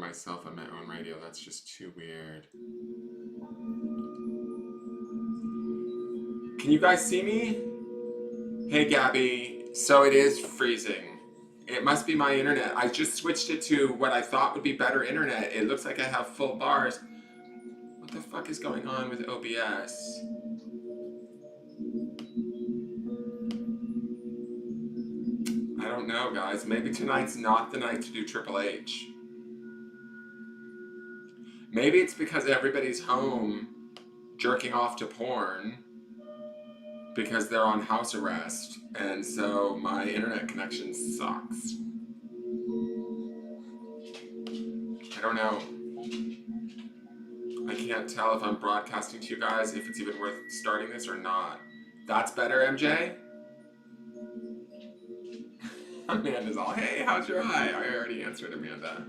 myself on my own radio. That's just too weird. Can you guys see me? Hey, Gabby. So it is freezing. It must be my internet. I just switched it to what I thought would be better internet. It looks like I have full bars. What the fuck is going on with OBS? I don't know, guys. Maybe tonight's not the night to do Triple H. Maybe it's because everybody's home jerking off to porn because they're on house arrest, and so my internet connection sucks. I don't know. I can't tell if I'm broadcasting to you guys, if it's even worth starting this or not. That's better, MJ? Amanda's all, hey, how's your eye? I already answered, Amanda.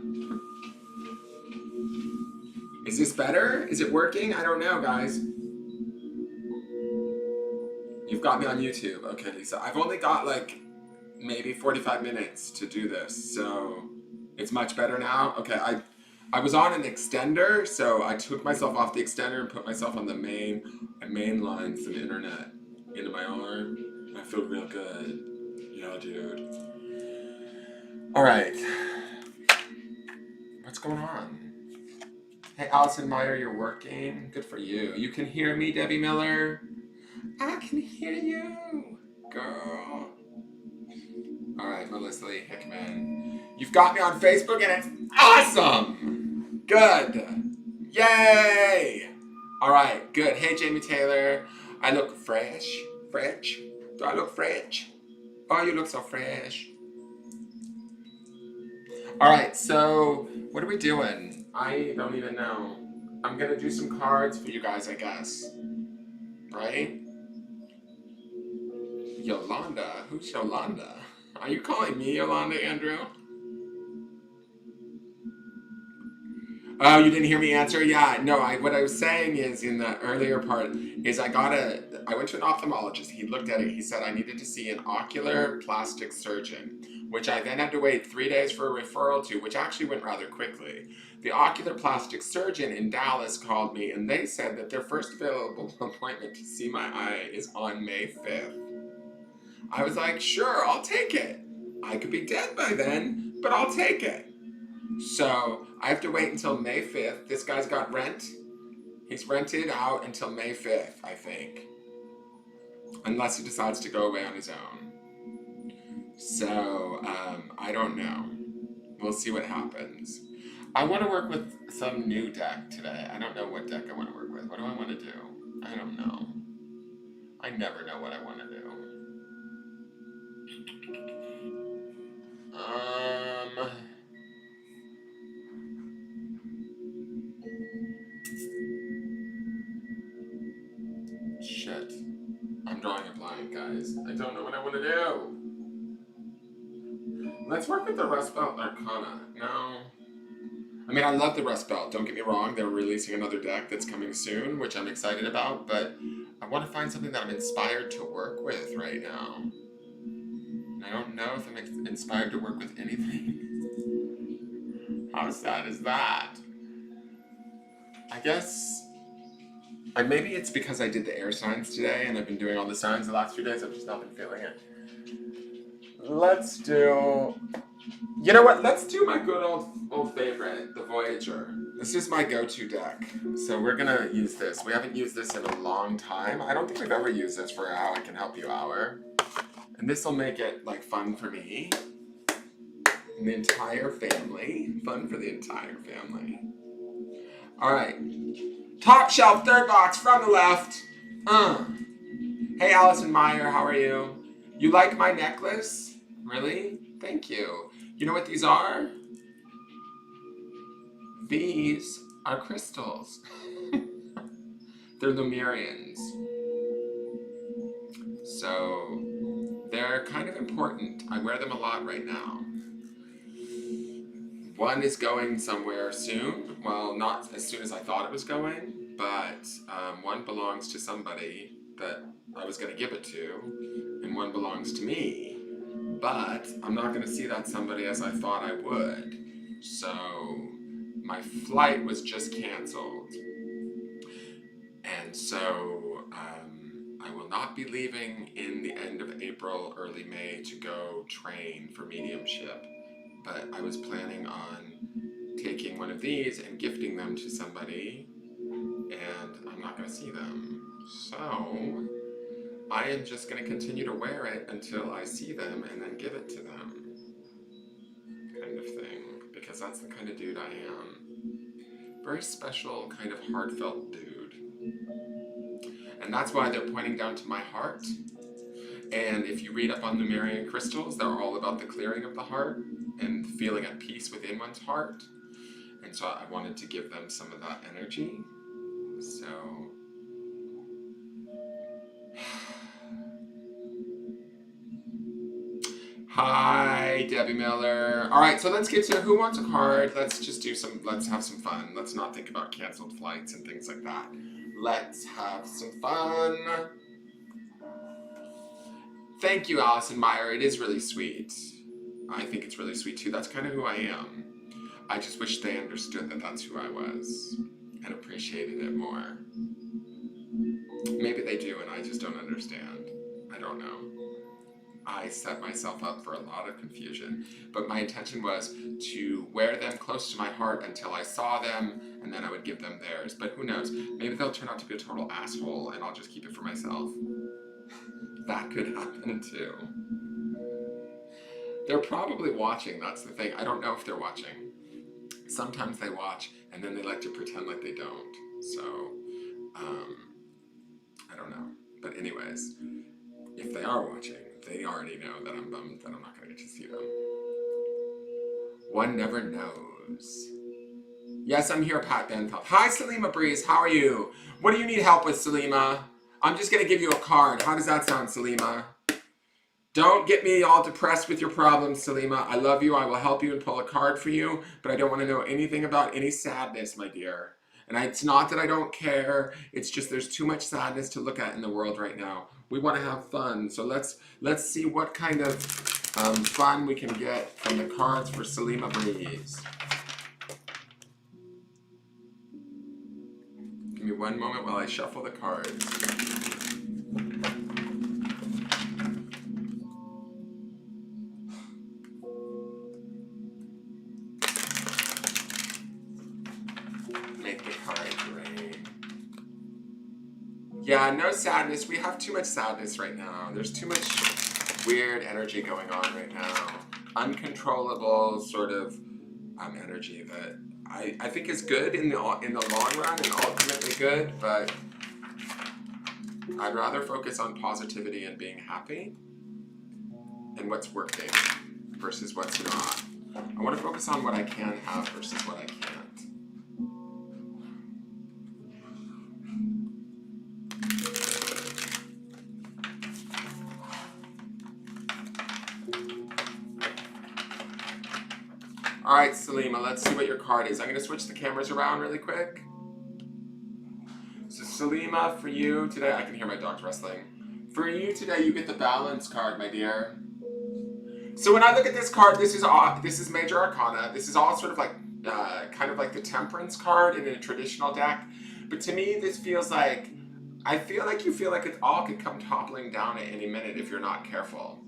Is this better? Is it working? I don't know, guys. You've got me on YouTube. Okay, Lisa. I've only got like maybe 45 minutes to do this, so it's much better now. Okay, I was on an extender, so I took myself off the extender and put myself on the main line some internet into my arm. I feel real good. Yeah, dude. All right. What's going on? Hey, Allison Meyer, you're working. Good for you. You can hear me, Debbie Miller? I can hear you, girl. All right, Melissa Lee Hickman. You've got me on Facebook and it's awesome. Good. Yay. All right, good. Hey, Jamie Taylor. I look fresh. Fresh? Do I look fresh? Oh, you look so fresh. All right, so what are we doing? I don't even know. I'm going to do some cards for you guys, I guess. Right? Yolanda? Who's Yolanda? Are you calling me Yolanda, Andrew? Oh, you didn't hear me answer? Yeah, no, what I was saying is, in the earlier part, is I went to an ophthalmologist. He looked at it. He said I needed to see an ocular plastic surgeon, which I then had to wait 3 days for a referral to, which actually went rather quickly. The ocular plastic surgeon in Dallas called me, and they said that their first available appointment to see my eye is on May 5th. I was like, sure, I'll take it. I could be dead by then, but I'll take it. So I have to wait until May 5th. This guy's got rent. He's rented out until May 5th, I think. Unless he decides to go away on his own. So, I don't know. We'll see what happens. I want to work with some new deck today. I don't know what deck I want to work with. What do I want to do? I don't know. I never know what I want to do. Shit. I'm drawing a blank, guys. I don't know what I want to do. Let's work with the Rust Belt Arcana. No. I mean, I love the Rust Belt. Don't get me wrong. They're releasing another deck that's coming soon, which I'm excited about. But I want to find something that I'm inspired to work with right now. And I don't know if I'm inspired to work with anything. How sad is that? I guess... maybe it's because I did the air signs today and I've been doing all the signs the last few days. I've just not been feeling it. Let's do... You know what? Let's do my good old favorite, the Voyager. This is my go-to deck. So we're going to use this. We haven't used this in a long time. I don't think we've ever used this for How I Can Help You Hour. And this will make it, like, fun for me. And the entire family. Fun for the entire family. All right. Top shelf, third box, from the left. Hey, Allison Meyer, how are you? You like my necklace? Really? Thank you. You know what these are? These are crystals. They're Lemurians. So, they're kind of important. I wear them a lot right now. One is going somewhere soon. Well, not as soon as I thought it was going, but one belongs to somebody that I was going to give it to, and one belongs to me. But I'm not going to see that somebody as I thought I would. So my flight was just canceled. And so I will not be leaving in the end of April, early May to go train for mediumship. But I was planning on taking one of these and gifting them to somebody, and I'm not going to see them. So I am just going to continue to wear it until I see them and then give it to them, kind of thing, because that's the kind of dude I am. Very special, kind of heartfelt dude. And that's why they're pointing down to my heart. And if you read up on Lemurian crystals, they're all about the clearing of the heart and feeling at peace within one's heart. And so I wanted to give them some of that energy. So hi, Debbie Miller. All right, so let's get to who wants a card. Let's have some fun. Let's not think about canceled flights and things like that. Let's have some fun. Thank you, Allison Meyer. It is really sweet. I think it's really sweet too. That's kind of who I am. I just wish they understood that that's who I was and appreciated it more. Maybe they do and I just don't understand. I don't know. I set myself up for a lot of confusion, but my intention was to wear them close to my heart until I saw them, and then I would give them theirs. But who knows? Maybe they'll turn out to be a total asshole and I'll just keep it for myself. That could happen too. They're probably watching, that's the thing. I don't know if they're watching. Sometimes they watch and then they like to pretend like they don't. So, I don't know. But anyways, if they are watching, they already know that I'm bummed that I'm not going to get to see them. One never knows. Yes, I'm here, Pat Benfeld. Hi, Salima Breeze. How are you? What do you need help with, Salima? I'm just going to give you a card. How does that sound, Salima? Don't get me all depressed with your problems, Salima. I love you. I will help you and pull a card for you, but I don't want to know anything about any sadness, my dear. And it's not that I don't care. It's just there's too much sadness to look at in the world right now. We want to have fun. So let's see what kind of fun we can get from the cards for Salima Breeze. Give me one moment while I shuffle the cards. Make the card rain. Yeah, no sadness. We have too much sadness right now. There's too much weird energy going on right now. Uncontrollable sort of energy that I think is good in the long run and ultimately good, but I'd rather focus on positivity and being happy and what's working versus what's not. I want to focus on what I can have versus what I can't. All right, Salima, let's see what your card is. I'm going to switch the cameras around really quick. So Salima, for you today, I can hear my dogs wrestling. For you today, you get the balance card, my dear. So when I look at this card, this is Major Arcana. This is all sort of like, kind of like the Temperance card in a traditional deck. But to me, this feels like, I feel like you feel like it all could come toppling down at any minute if you're not careful.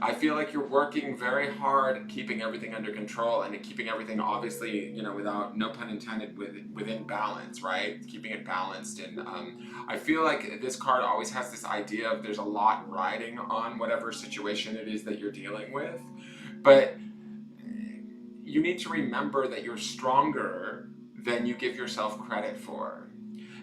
I feel like you're working very hard, keeping everything under control and keeping everything, obviously, you know, without, no pun intended, within balance, right? Keeping it balanced. And I feel like this card always has this idea of there's a lot riding on whatever situation it is that you're dealing with. But you need to remember that you're stronger than you give yourself credit for.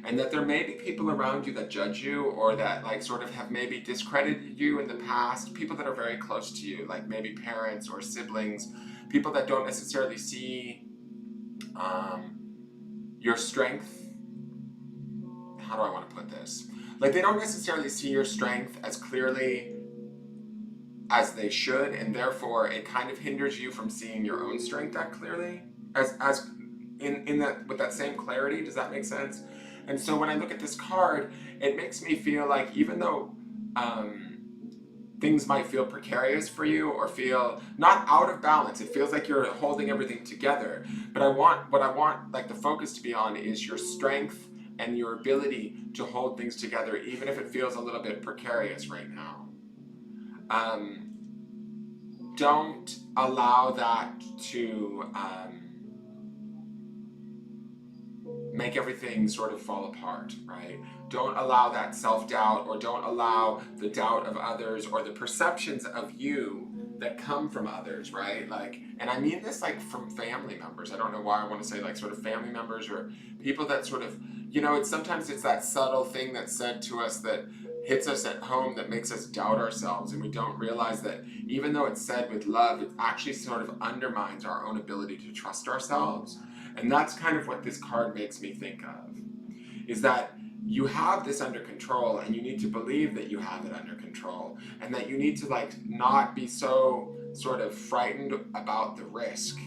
And that there may be people around you that judge you or that like sort of have maybe discredited you in the past, people that are very close to you, like maybe parents or siblings, people that don't necessarily see your strength. How do I want to put this? Like they don't necessarily see your strength as clearly as they should, and therefore it kind of hinders you from seeing your own strength that clearly, as in that with that same clarity. Does that make sense? And so when I look at this card, it makes me feel like even though things might feel precarious for you or feel not out of balance. It feels like you're holding everything together. But what I want like the focus to be on is your strength and your ability to hold things together, even if it feels a little bit precarious right now. Don't allow that to make everything sort of fall apart, right? Don't allow that self-doubt, or don't allow the doubt of others or the perceptions of you that come from others, right? Like, and I mean this like from family members. I don't know why I want to say like sort of family members or people that sort of, it's sometimes it's that subtle thing that's said to us that hits us at home that makes us doubt ourselves, and we don't realize that even though it's said with love, it actually sort of undermines our own ability to trust ourselves. And that's kind of what this card makes me think of, is that you have this under control, and you need to believe that you have it under control, and that you need to like not be so sort of frightened about the risk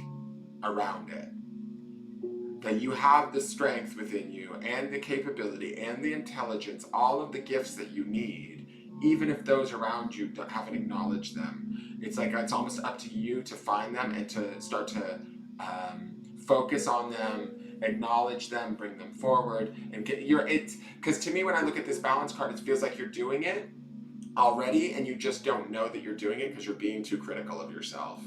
around it. That you have the strength within you and the capability and the intelligence, all of the gifts that you need, even if those around you haven't acknowledged them. It's like it's almost up to you to find them and to start to focus on them, acknowledge them, bring them forward, and because to me when I look at this balance card, it feels like you're doing it already and you just don't know that you're doing it because you're being too critical of yourself.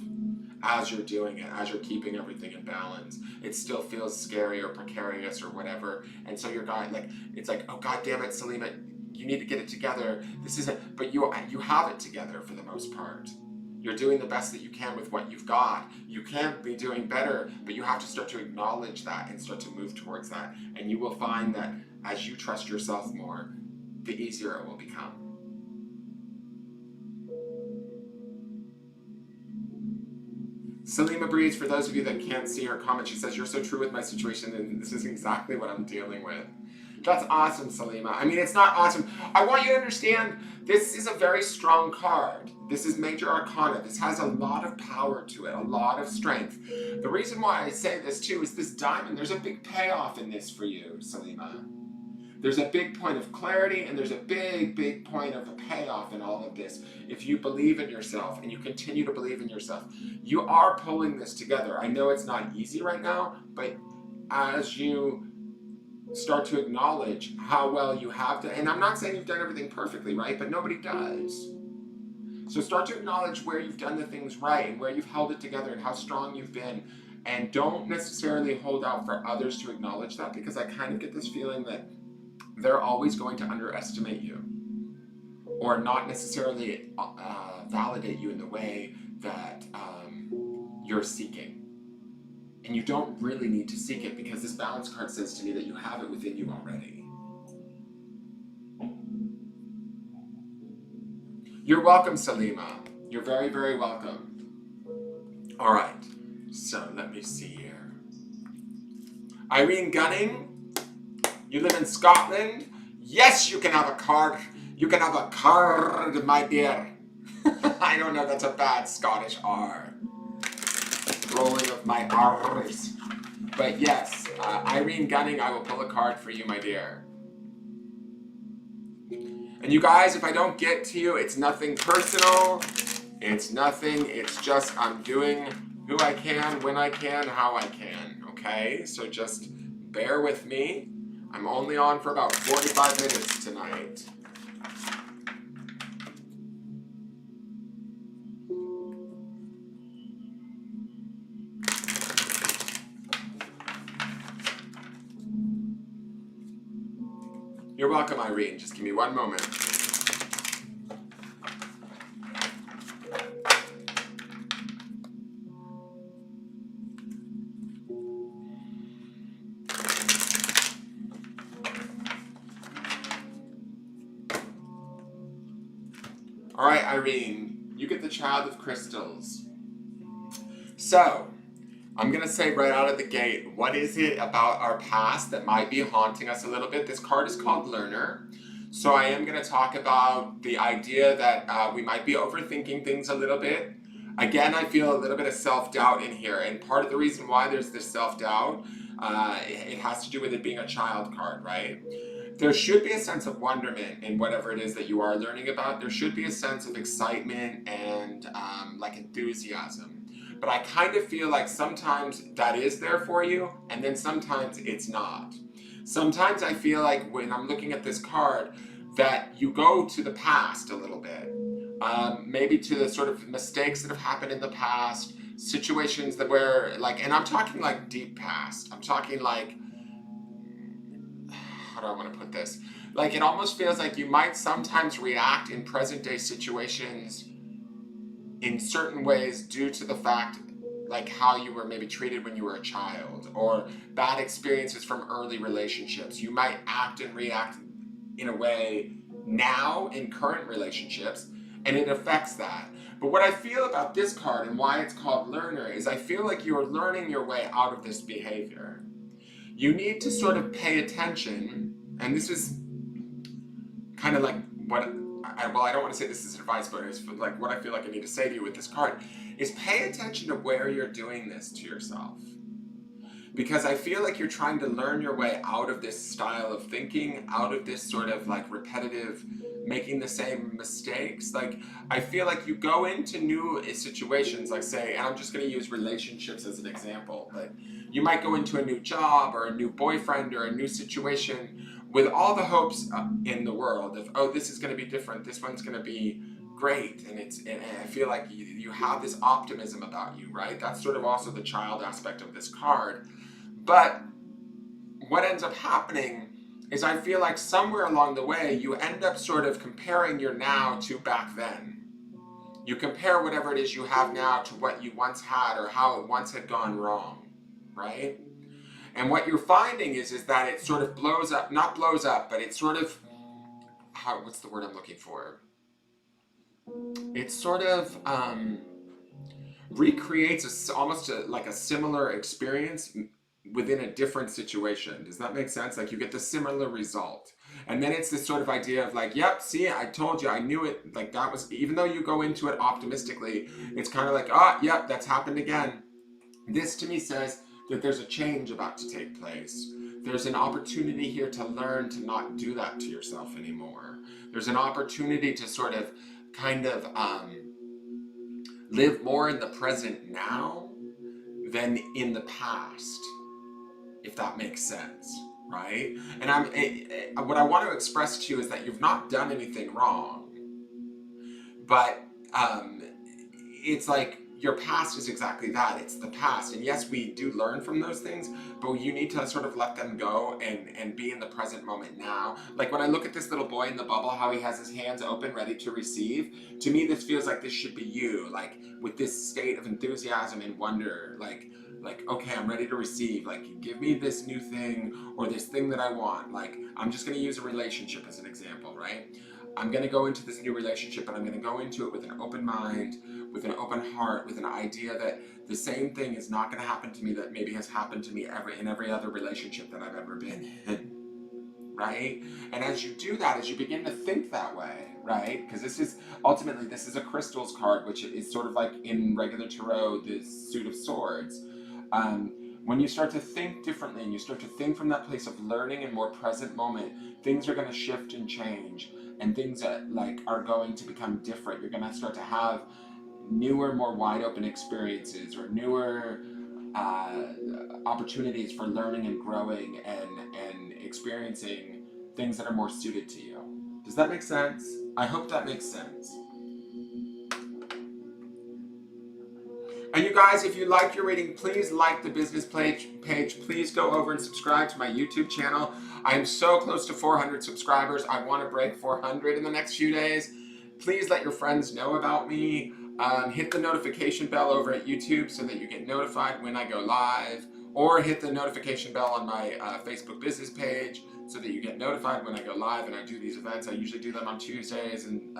As you're doing it, as you're keeping everything in balance, it still feels scary or precarious or whatever, and so you're going like, it's like, oh god damn it, Salima, you need to get it together. This isn't, but you have it together for the most part. You're doing the best that you can with what you've got. You can be doing better, but you have to start to acknowledge that and start to move towards that. And you will find that as you trust yourself more, the easier it will become. Salima Breeze, for those of you that can't see her comment, she says, "You're so true with my situation, and this is exactly what I'm dealing with." That's awesome, Salima. I mean, it's not awesome. I want you to understand, this is a very strong card. This is Major Arcana. This has a lot of power to it, a lot of strength. The reason why I say this too is this diamond, there's a big payoff in this for you, Salima. There's a big point of clarity, and there's a big, big point of a payoff in all of this. If you believe in yourself and you continue to believe in yourself, you are pulling this together. I know it's not easy right now, but as you start to acknowledge how well you have to, and I'm not saying you've done everything perfectly, right? But nobody does. So start to acknowledge where you've done the things right and where you've held it together and how strong you've been. And don't necessarily hold out for others to acknowledge that, because I kind of get this feeling that they're always going to underestimate you or not necessarily validate you in the way that you're seeking. And you don't really need to seek it, because this balance card says to me that you have it within you already. You're welcome, Salima. You're very, very welcome. All right, so let me see here. Irene Gunning, you live in Scotland? Yes, you can have a card. You can have a card, my dear. I don't know, that's a bad Scottish R. Rolling of my R's. But yes, Irene Gunning, I will pull a card for you, my dear. And you guys, if I don't get to you, it's nothing personal. It's nothing. It's just I'm doing who I can, when I can, how I can. Okay? So just bear with me. I'm only on for about 45 minutes tonight. You're welcome, Irene. Just give me one moment. All right, Irene, you get the Child of Crystals. So, I'm going to say right out of the gate, what is it about our past that might be haunting us a little bit? This card is called Learner. So I am going to talk about the idea that we might be overthinking things a little bit. Again, I feel a little bit of self-doubt in here. And part of the reason why there's this self-doubt, it has to do with it being a child card, right? there should be a sense of wonderment in whatever it is that you are learning about. There should be a sense of excitement and like enthusiasm. But I kind of feel like sometimes that is there for you, and then sometimes it's not. Sometimes I feel like when I'm looking at this card, that you go to the past a little bit. Maybe to the sort of mistakes that have happened in the past, situations that were like, and I'm talking like deep past. I'm talking like, how do I want to put this? Like, it almost feels like you might sometimes react in present day situations in certain ways due to the fact like how you were maybe treated when you were a child, or bad experiences from early relationships. You might act and react in a way now in current relationships, and it affects that. But what I feel about this card and why it's called Learner is I feel like you're learning your way out of this behavior. You need to sort of pay attention, and this is kind of like what I don't want to say this is advice, but it's like what I feel like I need to say to you with this card is pay attention to where you're doing this to yourself. Because I feel like you're trying to learn your way out of this style of thinking, out of this sort of like repetitive, making the same mistakes. Like, I feel like you go into new situations, like say, and I'm just going to use relationships as an example, but you might go into a new job or a new boyfriend or a new situation with all the hopes in the world of, oh, this is going to be different, this one's going to be great, and I feel like you have this optimism about you, right? That's sort of also the child aspect of this card. But what ends up happening is I feel like somewhere along the way you end up sort of comparing your now to back then. You compare whatever it is you have now to what you once had or how it once had gone wrong, right? And what you're finding is that it sort of blows up, not blows up, but it sort of, what's the word I'm looking for? It sort of recreates almost like a similar experience within a different situation. Does that make sense? Like, you get the similar result. And then it's this sort of idea of like, yep, see, I told you, I knew it. Like, that was, even though you go into it optimistically, it's kind of like, oh, yep, that's happened again. This to me says that there's a change about to take place. There's an opportunity here to learn to not do that to yourself anymore. There's an opportunity to sort of kind of live more in the present now than in the past, if that makes sense, right? And what I want to express to you is that you've not done anything wrong, but it's like your past is exactly that. It's the past. And yes, we do learn from those things, but you need to sort of let them go and be in the present moment now. Like, when I look at this little boy in the bubble, how he has his hands open, ready to receive, to me, this feels like this should be you, like with this state of enthusiasm and wonder, like, okay, I'm ready to receive. Like, give me this new thing or this thing that I want. Like, I'm just going to use a relationship as an example, right? I'm going to go into this new relationship, and I'm going to go into it with an open mind, with an open heart, with an idea that the same thing is not going to happen to me that maybe has happened to me in every other relationship that I've ever been in, right? And as you do that, as you begin to think that way, right? Because this is a crystals card, which is sort of like in regular tarot, the suit of swords. When you start to think differently and you start to think from that place of learning and more present moment, things are going to shift and change, and things that like are going to become different. You're going to start to have newer, more wide open experiences, or newer opportunities for learning and growing and experiencing things that are more suited to you. Does that make sense? I hope that makes sense. And you guys, if you like your reading, please like the business page. Please go over and subscribe to my YouTube channel. I am so close to 400 subscribers. I want to break 400 in the next few days. Please let your friends know about me. Hit the notification bell over at YouTube so that you get notified when I go live, or hit the notification bell on my Facebook business page so that you get notified when I go live and I do these events. I usually do them on Tuesdays, and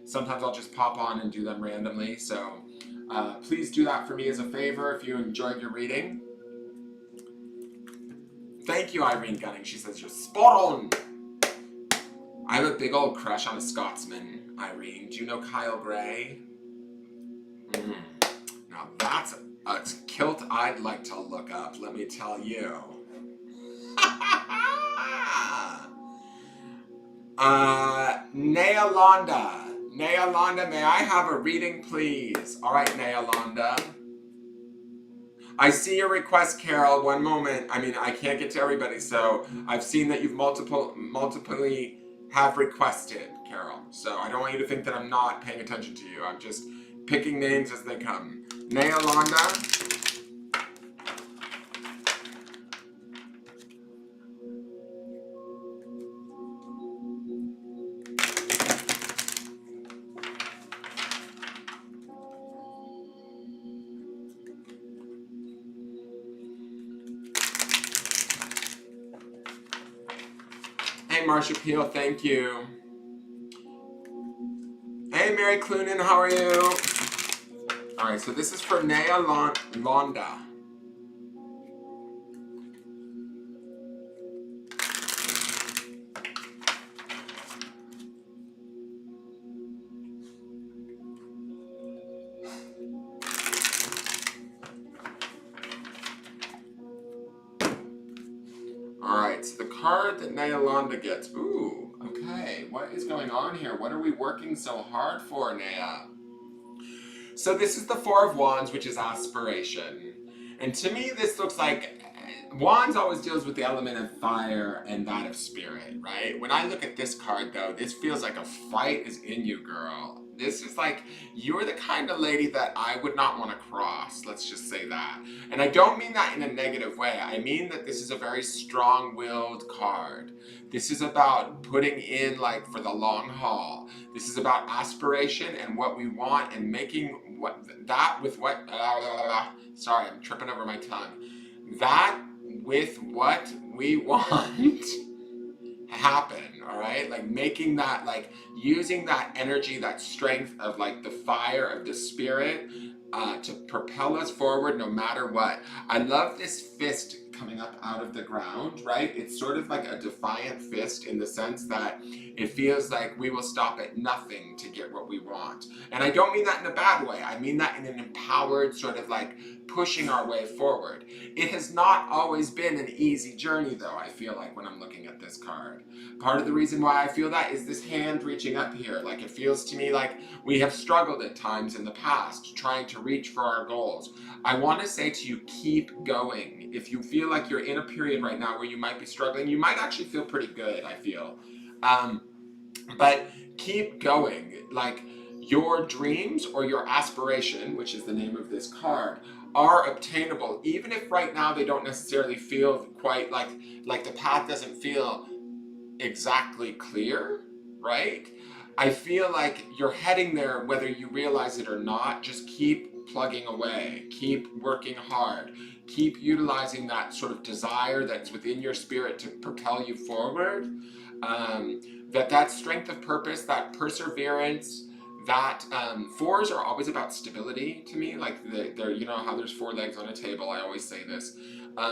sometimes I'll just pop on and do them randomly. So please do that for me as a favor if you enjoyed your reading. Thank you, Irene Gunning. She says you're spot on. I have a big old crush on a Scotsman, Irene. Do you know Kyle Gray? Now that's a kilt I'd like to look up, let me tell you. Nealonda. Nealonda, may I have a reading, please? All right, Nealonda. I see your request, Carol. One moment. I mean, I can't get to everybody, so I've seen that you've multiply have requested, Carol. So I don't want you to think that I'm not paying attention to you. I'm just picking names as they come. Nealonda. Hey, Marsha Peel, thank you. Hey, Mary Clunan, how are you? All right, so this is for Nealonda. Alright, so the card that Nealonda gets. Ooh, okay. What is going on here? What are we working so hard for, Nea? So this is the Four of Wands, which is aspiration. And to me, this looks like Wands always deals with the element of fire and that of spirit, right? When I look at this card, though, this feels like a fight is in you, girl. This is like, you're the kind of lady that I would not want to cross. Let's just say that. And I don't mean that in a negative way. I mean that this is a very strong-willed card. This is about putting in, like, for the long haul. This is about aspiration and what we want and making that with what... sorry, I'm tripping over my tongue. That with what we want happen, all right? Like making that, like using that energy, that strength of like the fire of the spirit to propel us forward no matter what. I love this fist coming up out of the ground, right? It's sort of like a defiant fist in the sense that it feels like we will stop at nothing to get what we want. And I don't mean that in a bad way. I mean that in an empowered sort of like pushing our way forward. It has not always been an easy journey though, I feel like when I'm looking at this card. Part of the reason why I feel that is this hand reaching up here. Like it feels to me like we have struggled at times in the past trying to reach for our goals. I want to say to you, keep going. If you feel like you're in a period right now where you might be struggling, you might actually feel pretty good, I feel. But keep going. Like your dreams or your aspiration, which is the name of this card, are obtainable, even if right now they don't necessarily feel quite like the path doesn't feel exactly clear, right? I feel like you're heading there whether you realize it or not. Just keep plugging away, keep working hard, keep utilizing that sort of desire that's within your spirit to propel you forward. That strength of purpose, that perseverance, that fours are always about stability to me. Like they're, you know how there's four legs on a table, I always say this.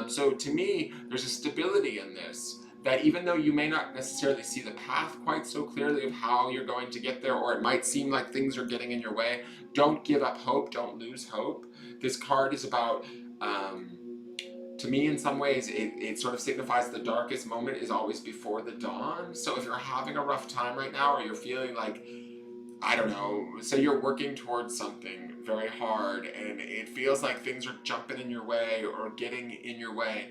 So to me, there's a stability in this, that even though you may not necessarily see the path quite so clearly of how you're going to get there, or it might seem like things are getting in your way, don't give up hope, don't lose hope. This card is about, to me in some ways, it sort of signifies the darkest moment is always before the dawn. So if you're having a rough time right now, or you're feeling like, I don't know, say you're working towards something very hard and it feels like things are jumping in your way or getting in your way,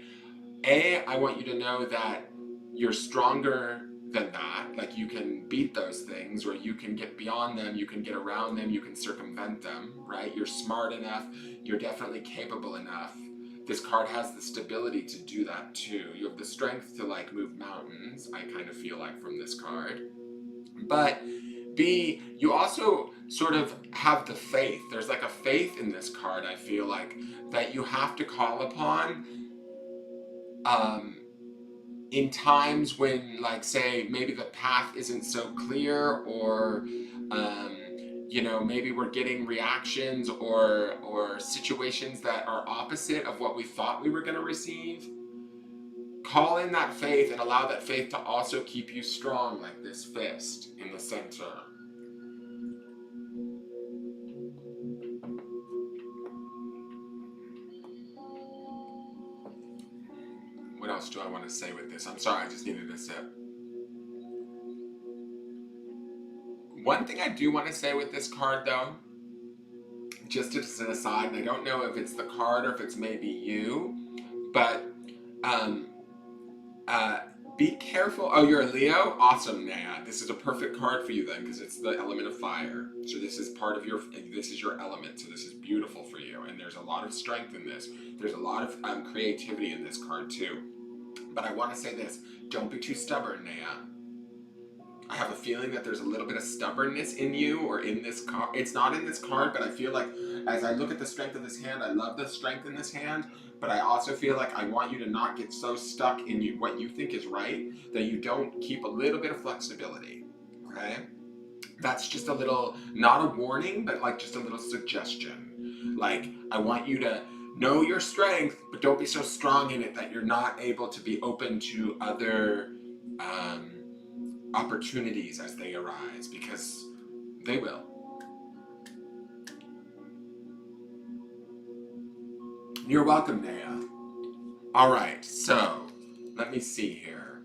I want you to know that you're stronger than that. Like you can beat those things, or you can get beyond them, you can get around them, you can circumvent them, right? You're smart enough, you're definitely capable enough. This card has the stability to do that too. You have the strength to like move mountains, I kind of feel like from this card. But you also sort of have the faith. There's like a faith in this card, I feel like, that you have to call upon in times when, like, say, maybe the path isn't so clear, or maybe we're getting reactions or situations that are opposite of what we thought we were going to receive. Call in that faith and allow that faith to also keep you strong, like this fist in the center. What else do I want to say with this? I'm sorry, I just needed a sip. One thing I do want to say with this card, though, just as an aside, and I don't know if it's the card or if it's maybe you, but um, uh, be careful. Oh, you're a Leo? Awesome, Naya. This is a perfect card for you then, because it's the element of fire. So this is part of this is your element. So this is beautiful for you. And there's a lot of strength in this. There's a lot of creativity in this card too. But I want to say this. Don't be too stubborn, Naya. I have a feeling that there's a little bit of stubbornness in you or in this card. It's not in this card, but I feel like as I look at the strength of this hand, I love the strength in this hand, but I also feel like I want you to not get so stuck in what you think is right that you don't keep a little bit of flexibility, okay? That's just a little, not a warning, but like just a little suggestion. Like, I want you to know your strength, but don't be so strong in it that you're not able to be open to other opportunities as they arise, because they will. You're welcome, Naya. All right, so let me see here.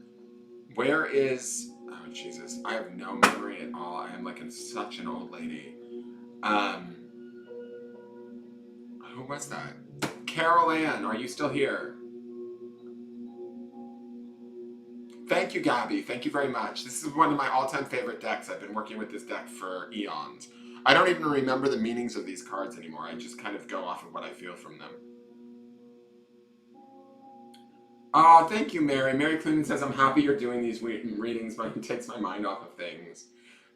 Where is? Oh Jesus, I have no memory at all. I am like such an old lady. Who was that? Carol Ann, are you still here? Thank you, Gabby. Thank you very much. This is one of my all-time favorite decks. I've been working with this deck for eons. I don't even remember the meanings of these cards anymore. I just kind of go off of what I feel from them. Oh, thank you, Mary. Mary Clinton says, I'm happy you're doing these readings, but it takes my mind off of things.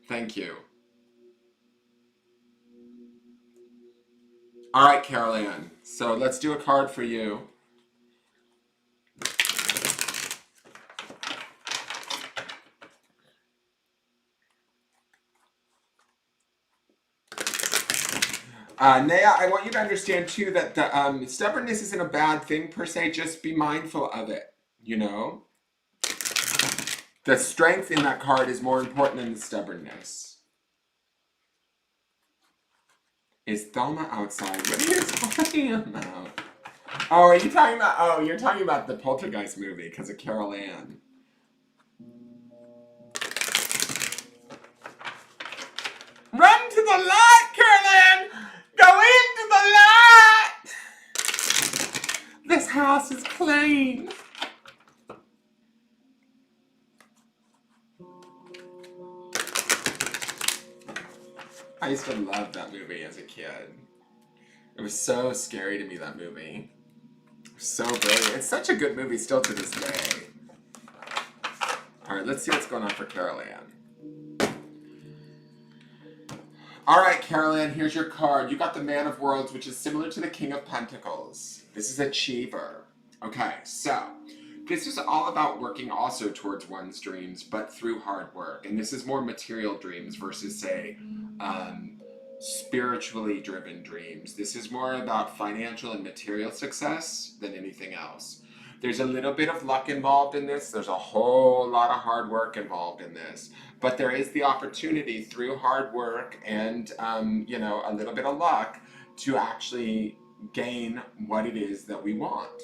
Thank you. All right, Carol Ann. So let's do a card for you. Naya, I want you to understand too that the stubbornness isn't a bad thing per se. Just be mindful of it. You know, the strength in that card is more important than the stubbornness. Is Thelma outside? What are you talking about? Oh, are you talking about? Oh, you're talking about the Poltergeist movie because of Carol Ann. Run to the light, Carol Ann! Go into the light! This house is clean. I used to love that movie as a kid. It was so scary to me, that movie. So brilliant. It's such a good movie still to this day. Alright, let's see what's going on for Carol Ann. Alright, Carol Ann, here's your card. You got the Man of Worlds, which is similar to the King of Pentacles. This is Achiever. Okay, so this is all about working also towards one's dreams, but through hard work. And this is more material dreams versus, say, spiritually driven dreams. This is more about financial and material success than anything else. There's a little bit of luck involved in this. There's a whole lot of hard work involved in this. But there is the opportunity through hard work and, you know, a little bit of luck to actually gain what it is that we want.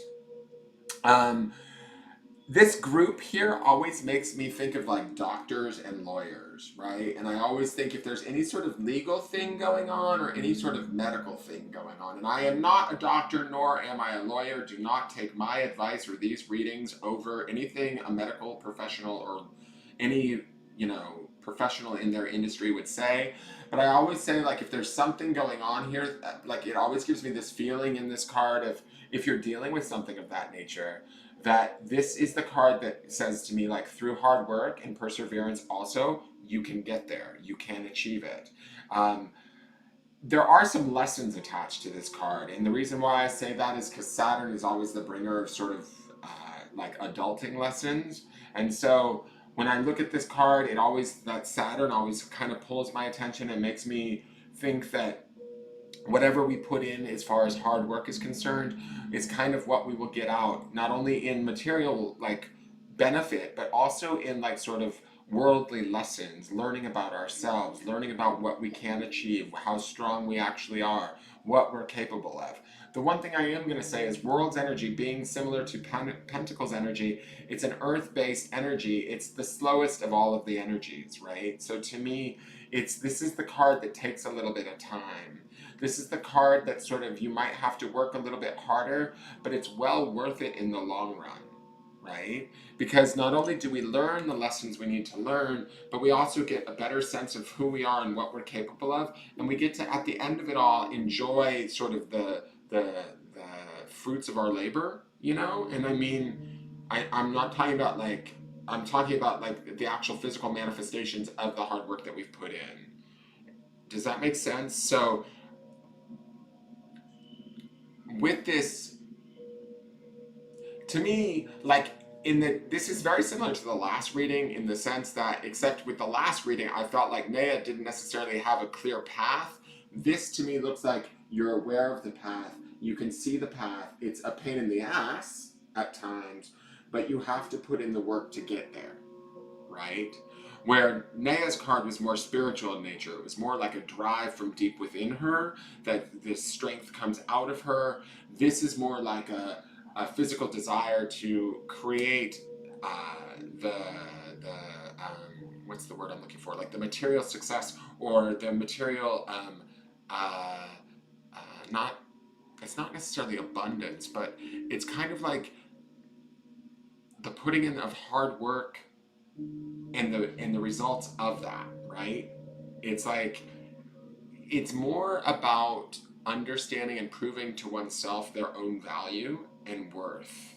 This group here always makes me think of like doctors and lawyers, right? And I always think if there's any sort of legal thing going on or any sort of medical thing going on, and I am not a doctor nor am I a lawyer, do not take my advice or these readings over anything a medical professional or any, you know, professional in their industry would say. But I always say, like, if there's something going on here, like, it always gives me this feeling in this card of if you're dealing with something of that nature, that this is the card that says to me, like, through hard work and perseverance also, you can get there. You can achieve it. There are some lessons attached to this card. And the reason why I say that is because Saturn is always the bringer of sort of like adulting lessons. And so when I look at this card, that Saturn always kind of pulls my attention and makes me think that whatever we put in as far as hard work is concerned is kind of what we will get out, not only in material like benefit, but also in like sort of worldly lessons, learning about ourselves, learning about what we can achieve, how strong we actually are, what we're capable of. The one thing I am going to say is World's energy being similar to Pentacles energy, it's an earth-based energy. It's the slowest of all of the energies, right? So to me, This is the card that takes a little bit of time. This is the card that sort of you might have to work a little bit harder, but it's well worth it in the long run, right? Because not only do we learn the lessons we need to learn, but we also get a better sense of who we are and what we're capable of, and we get to, at the end of it all, enjoy sort of the fruits of our labor, you know? And I mean, I'm not talking about like, I'm talking about like the actual physical manifestations of the hard work that we've put in. Does that make sense? So with this, to me, like this is very similar to the last reading in the sense that, except with the last reading, I felt like Naya didn't necessarily have a clear path. This to me looks like you're aware of the path. You can see the path. It's a pain in the ass at times, but you have to put in the work to get there, right? Where Naya's card was more spiritual in nature. It was more like a drive from deep within her, that this strength comes out of her. This is more like a physical desire to create the what's the word I'm looking for? Like the material success, or the material uh, not, it's not necessarily abundance, but it's kind of like the putting in of hard work and the results of that, right? It's like, it's more about understanding and proving to oneself their own value and worth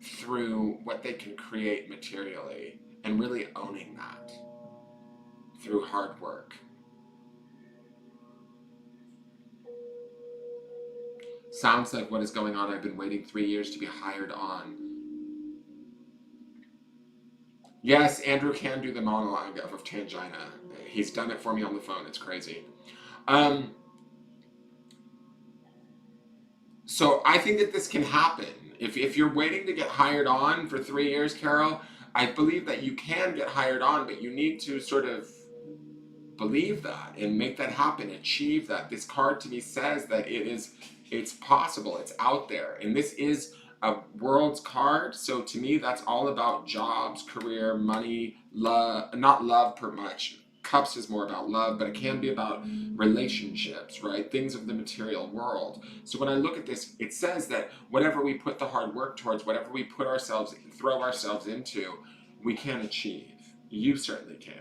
through what they can create materially, and really owning that through hard work. Sounds like what is going on. I've been waiting 3 years to be hired on. Yes, Andrew can do the monologue of Tangina. He's done it for me on the phone. It's crazy. So I think that this can happen. If you're waiting to get hired on for 3 years, Carol, I believe that you can get hired on, but you need to sort of believe that and make that happen, achieve that. This card to me says that it's possible, it's out there. And this is a world's card, so to me that's all about jobs, career, money, love, not love per much. Cups is more about love, but it can be about relationships, right? Things of the material world. So when I look at this, it says that whatever we put the hard work towards, whatever we throw ourselves into, we can achieve. You certainly can.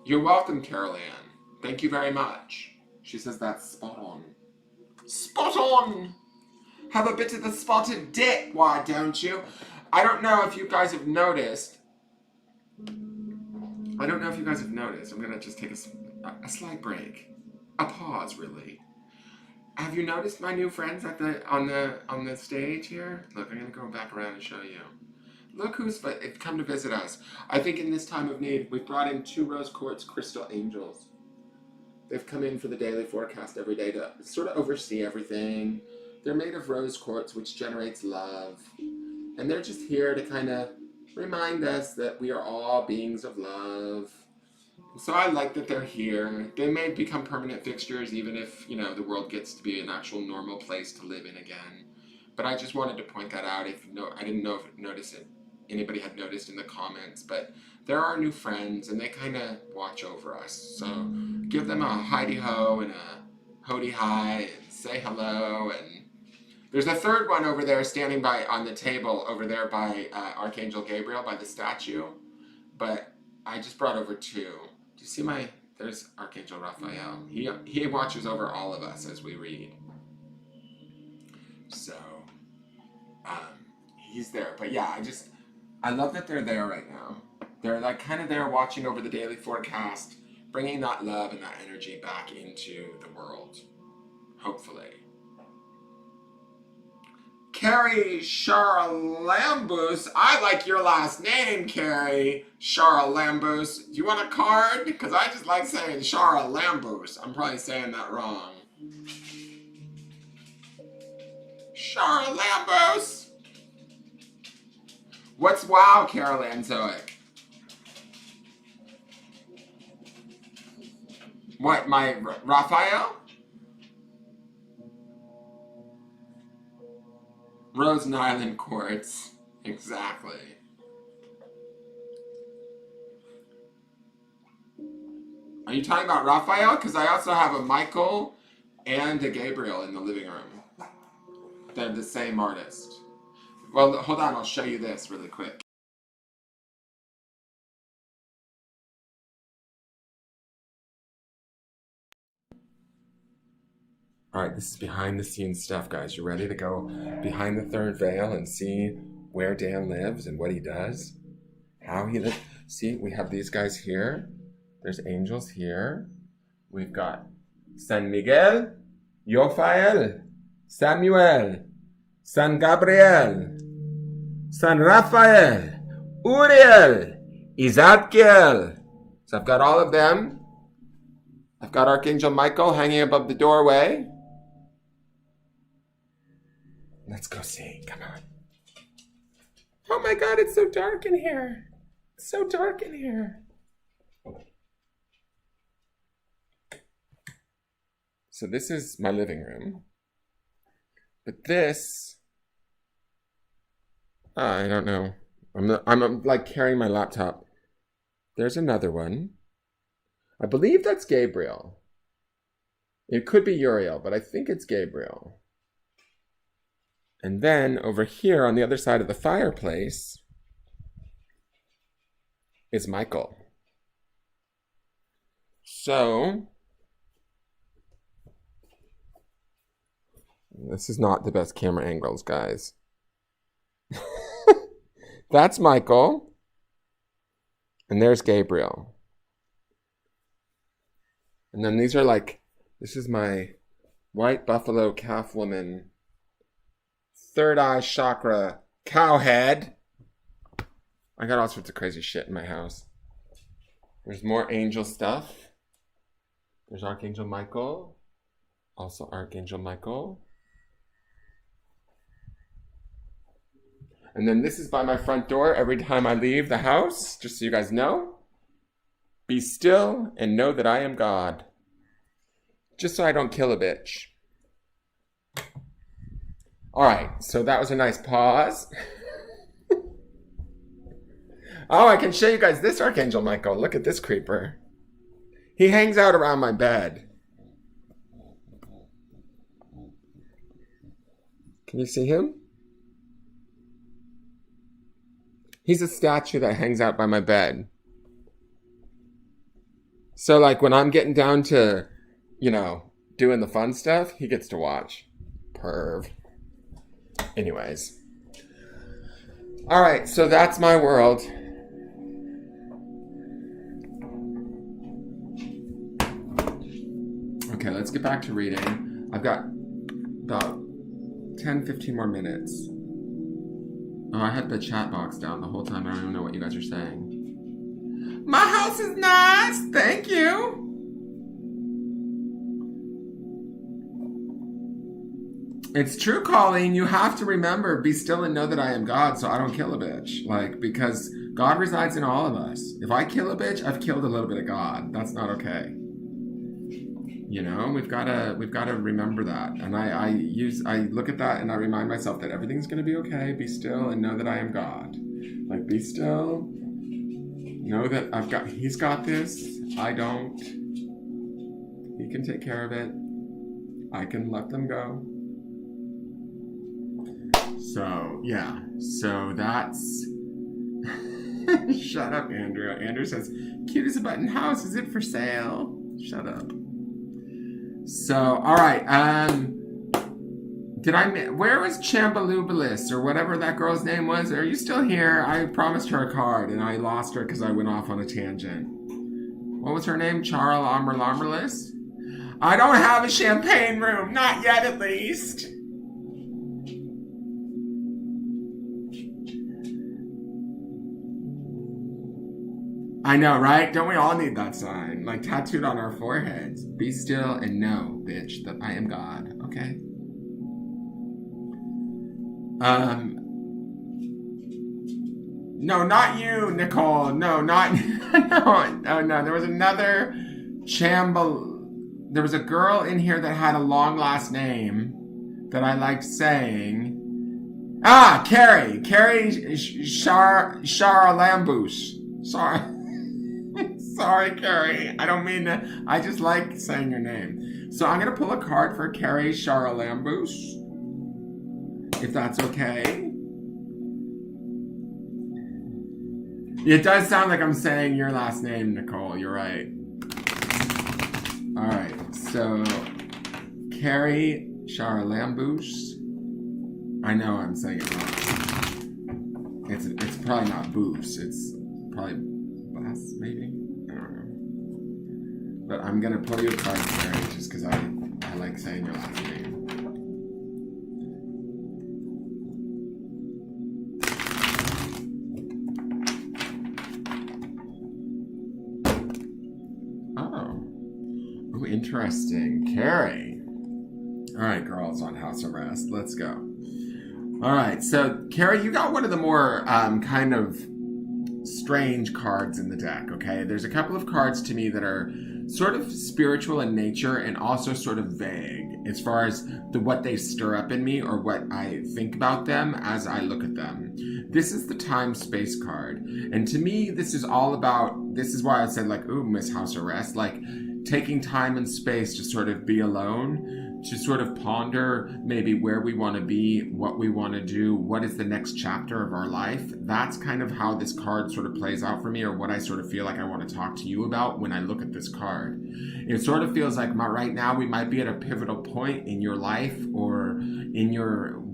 You're welcome, Carol Ann. Thank you very much. She says that's spot on. Spot on! Have a bit of the spotted dick, why don't you? I don't know if you guys have noticed. I'm going to just take a slight break. A pause, really. Have you noticed my new friends on the stage here? Look, I'm going to go back around and show you. Look who's come to visit us. I think in this time of need, we've brought in 2 rose quartz crystal angels. They've come in for the daily forecast every day to sort of oversee everything. They're made of rose quartz, which generates love. And they're just here to kind of remind us that we are all beings of love. So I like that they're here. They may become permanent fixtures even if, the world gets to be an actual normal place to live in again. But I just wanted to point that out. I didn't know if anybody had noticed in the comments, but they're our new friends and they kind of watch over us. So give them a hidey-ho and a hoody-hi and say hello. And there's a third one over there standing by on the table over there by Archangel Gabriel, by the statue. But I just brought over 2. Do you see there's Archangel Raphael. He watches over all of us as we read. So, he's there. But yeah, I love that they're there right now. They're like kind of there watching over the daily forecast, bringing that love and that energy back into the world. Hopefully. Carrie Charalambus. I like your last name, Carrie Charalambus. Do you want a card? Because I just like saying Charalambus. I'm probably saying that wrong. Charalambus. What's wow, Carol Ann Zoic? What, my Raphael? Rose Nyland quartz. Exactly. Are you talking about Raphael? Because I also have a Michael and a Gabriel in the living room. They're the same artist. Well, hold on, I'll show you this really quick. All right, this is behind the scenes stuff, guys. You ready to go behind the third veil and see where Dan lives and what he does? How he lives? See, we have these guys here. There's angels here. We've got San Miguel, Yofael, Samuel, San Gabriel, San Rafael, Uriel, Izatkiel. So I've got all of them. I've got Archangel Michael hanging above the doorway. Let's go see. Come on. Oh my God, it's so dark in here. It's so dark in here. So this is my living room. But this, I don't know. I'm like carrying my laptop. There's another one. I believe that's Gabriel. It could be Uriel, but I think it's Gabriel. And then over here on the other side of the fireplace is Michael. So, this is not the best camera angles, guys. That's Michael. And there's Gabriel. And then these are like, this is my white buffalo calf woman, third eye chakra cow head. I got all sorts of crazy shit in my house. There's more angel stuff. There's Archangel Michael. Also Archangel Michael. And then this is by my front door every time I leave the house, just so you guys know. Be still and know that I am God. Just so I don't kill a bitch. All right, so that was a nice pause. Oh, I can show you guys this Archangel Michael. Look at this creeper. He hangs out around my bed. Can you see him? He's a statue that hangs out by my bed. So like when I'm getting down to, you know, doing the fun stuff, he gets to watch. Perv. Anyways. All right, so that's my world. Okay, let's get back to reading. I've got about 10-15 more minutes. Oh, I had the chat box down the whole time. I don't even know what you guys are saying. My house is nice. Thank you. It's true, Colleen. You have to remember, be still and know that I am God, so I don't kill a bitch. Like, because God resides in all of us. If I kill a bitch, I've killed a little bit of God. That's not okay. You know, we've got to remember that. And I look at that and I remind myself that everything's going to be okay. Be still and know that I am God. Like, be still. Know that he's got this. I don't. He can take care of it. I can let them go. So, yeah. So that's... Shut up, Andrew. Andrew says, cute as a button house. Is it for sale? Shut up. So, all right. Where was Chambalubalis or whatever that girl's name was? Are you still here? I promised her a card and I lost her because I went off on a tangent. What was her name? Charl Amberlamberlis? I don't have a champagne room. Not yet, at least. I know, right? Don't we all need that sign? Like tattooed on our foreheads. Be still and know, bitch, that I am God. Okay? No, not you, Nicole. No, not... No. There was another There was a girl in here that had a long last name that I liked saying. Carrie Lambush. Sorry. Sorry, Carrie. I don't mean to. I just like saying your name. So I'm going to pull a card for Carrie Lambush, if that's okay. It does sound like I'm saying your last name, Nicole. You're right. All right. So Carrie Lambush. I know I'm saying it wrong. It's probably not Boos. It's probably Bus, maybe? I don't know. But I'm going to pull you a card, Carrie, just because I like saying your last name. Oh, interesting. Carrie. All right, girls on house arrest. Let's go. All right, so Carrie, you got one of the more kind of strange cards in the deck, okay? There's a couple of cards to me that are sort of spiritual in nature and also sort of vague as far as what they stir up in me or what I think about them as I look at them. This is the time-space card. And to me, this is all about, this is why I said like, ooh, Miss House Arrest, like taking time and space to sort of be alone, to sort of ponder maybe where we want to be, what we want to do, what is the next chapter of our life. That's kind of how this card sort of plays out for me, or what I sort of feel like I want to talk to you about when I look at this card. It sort of feels like right now we might be at a pivotal point in your life or in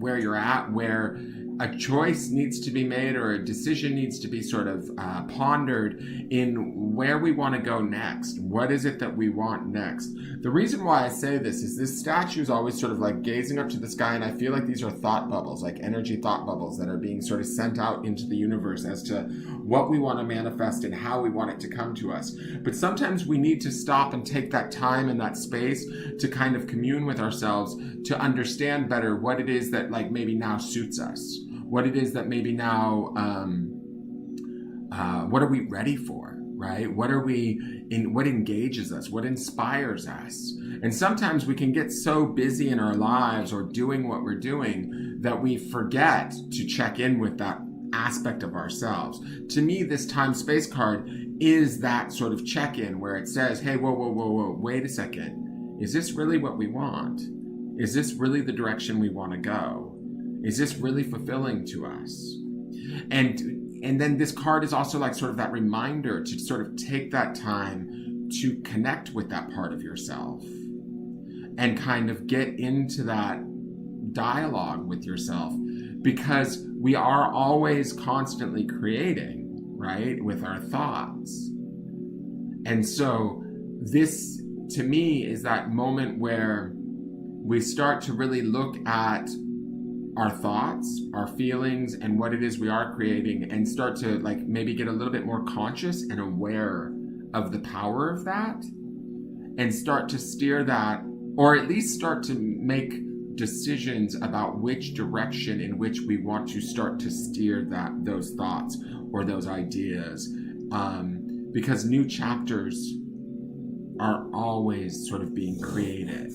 where you're at, where a choice needs to be made or a decision needs to be sort of pondered in where we want to go next. What is it that we want next? The reason why I say this is this statue is always sort of like gazing up to the sky, and I feel like these are thought bubbles, like energy thought bubbles that are being sort of sent out into the universe as to what we want to manifest and how we want it to come to us. But sometimes we need to stop and take that time and that space to kind of commune with ourselves, to understand better what it is that like maybe now suits us. What it is that maybe now, what are we ready for, right? What engages us? What inspires us? And sometimes we can get so busy in our lives or doing what we're doing that we forget to check in with that aspect of ourselves. To me, this time-space card is that sort of check-in where it says, hey, whoa, wait a second. Is this really what we want? Is this really the direction we want to go? Is this really fulfilling to us? And then this card is also like sort of that reminder to sort of take that time to connect with that part of yourself and kind of get into that dialogue with yourself, because we are always constantly creating, right, with our thoughts. And so this, to me, is that moment where we start to really look at our thoughts, our feelings, and what it is we are creating, and start to like maybe get a little bit more conscious and aware of the power of that, and start to steer that, or at least start to make decisions about which direction in which we want to start to steer those thoughts or those ideas, because new chapters are always sort of being created.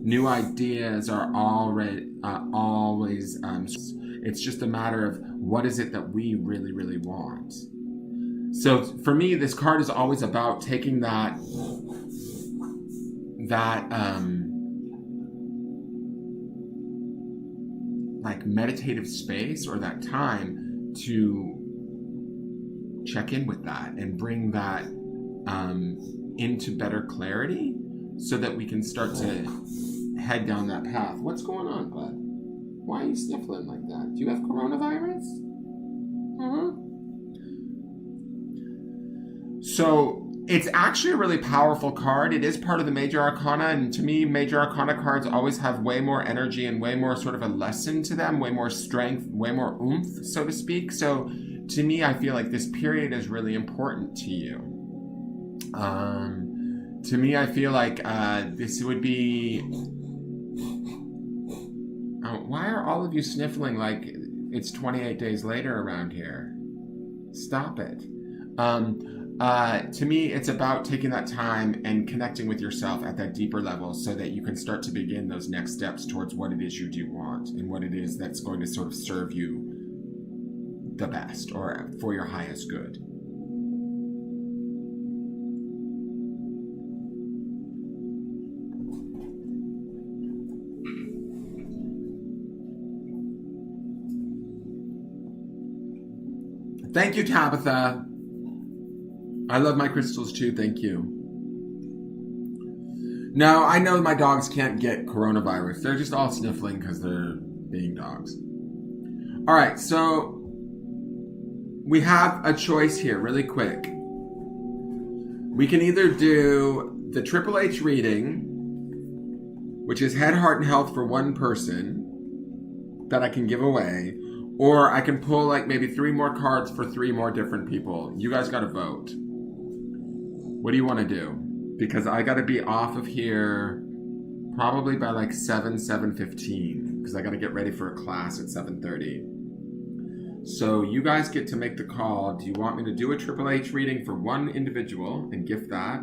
New ideas are always, it's just a matter of what is it that we really, really want. So for me, this card is always about taking that like meditative space or that time to check in with that and bring that into better clarity so that we can start to head down that path. What's going on, bud? Why are you sniffling like that? Do you have coronavirus? So it's actually a really powerful card. It is part of the Major Arcana, and to me, Major Arcana cards always have way more energy and way more sort of a lesson to them, way more strength, way more oomph, so to speak. So to me, I feel like this period is really important to you. To me, I feel like this would be... why are all of you sniffling like it's 28 days later around here? Stop it. To me, it's about taking that time and connecting with yourself at that deeper level so that you can start to begin those next steps towards what it is you do want and what it is that's going to sort of serve you the best or for your highest good. Thank you, Tabitha. I love my crystals too, thank you. No, I know my dogs can't get coronavirus. They're just all sniffling because they're being dogs. All right, so we have a choice here, really quick. We can either do the Triple H reading, which is head, heart, and health for one person that I can give away, or I can pull like maybe 3 more cards for 3 more different people. You guys got to vote. What do you want to do? Because I got to be off of here probably by like 7:15 because I got to get ready for a class at 7:30. So you guys get to make the call. Do you want me to do a Triple H reading for one individual and gift that?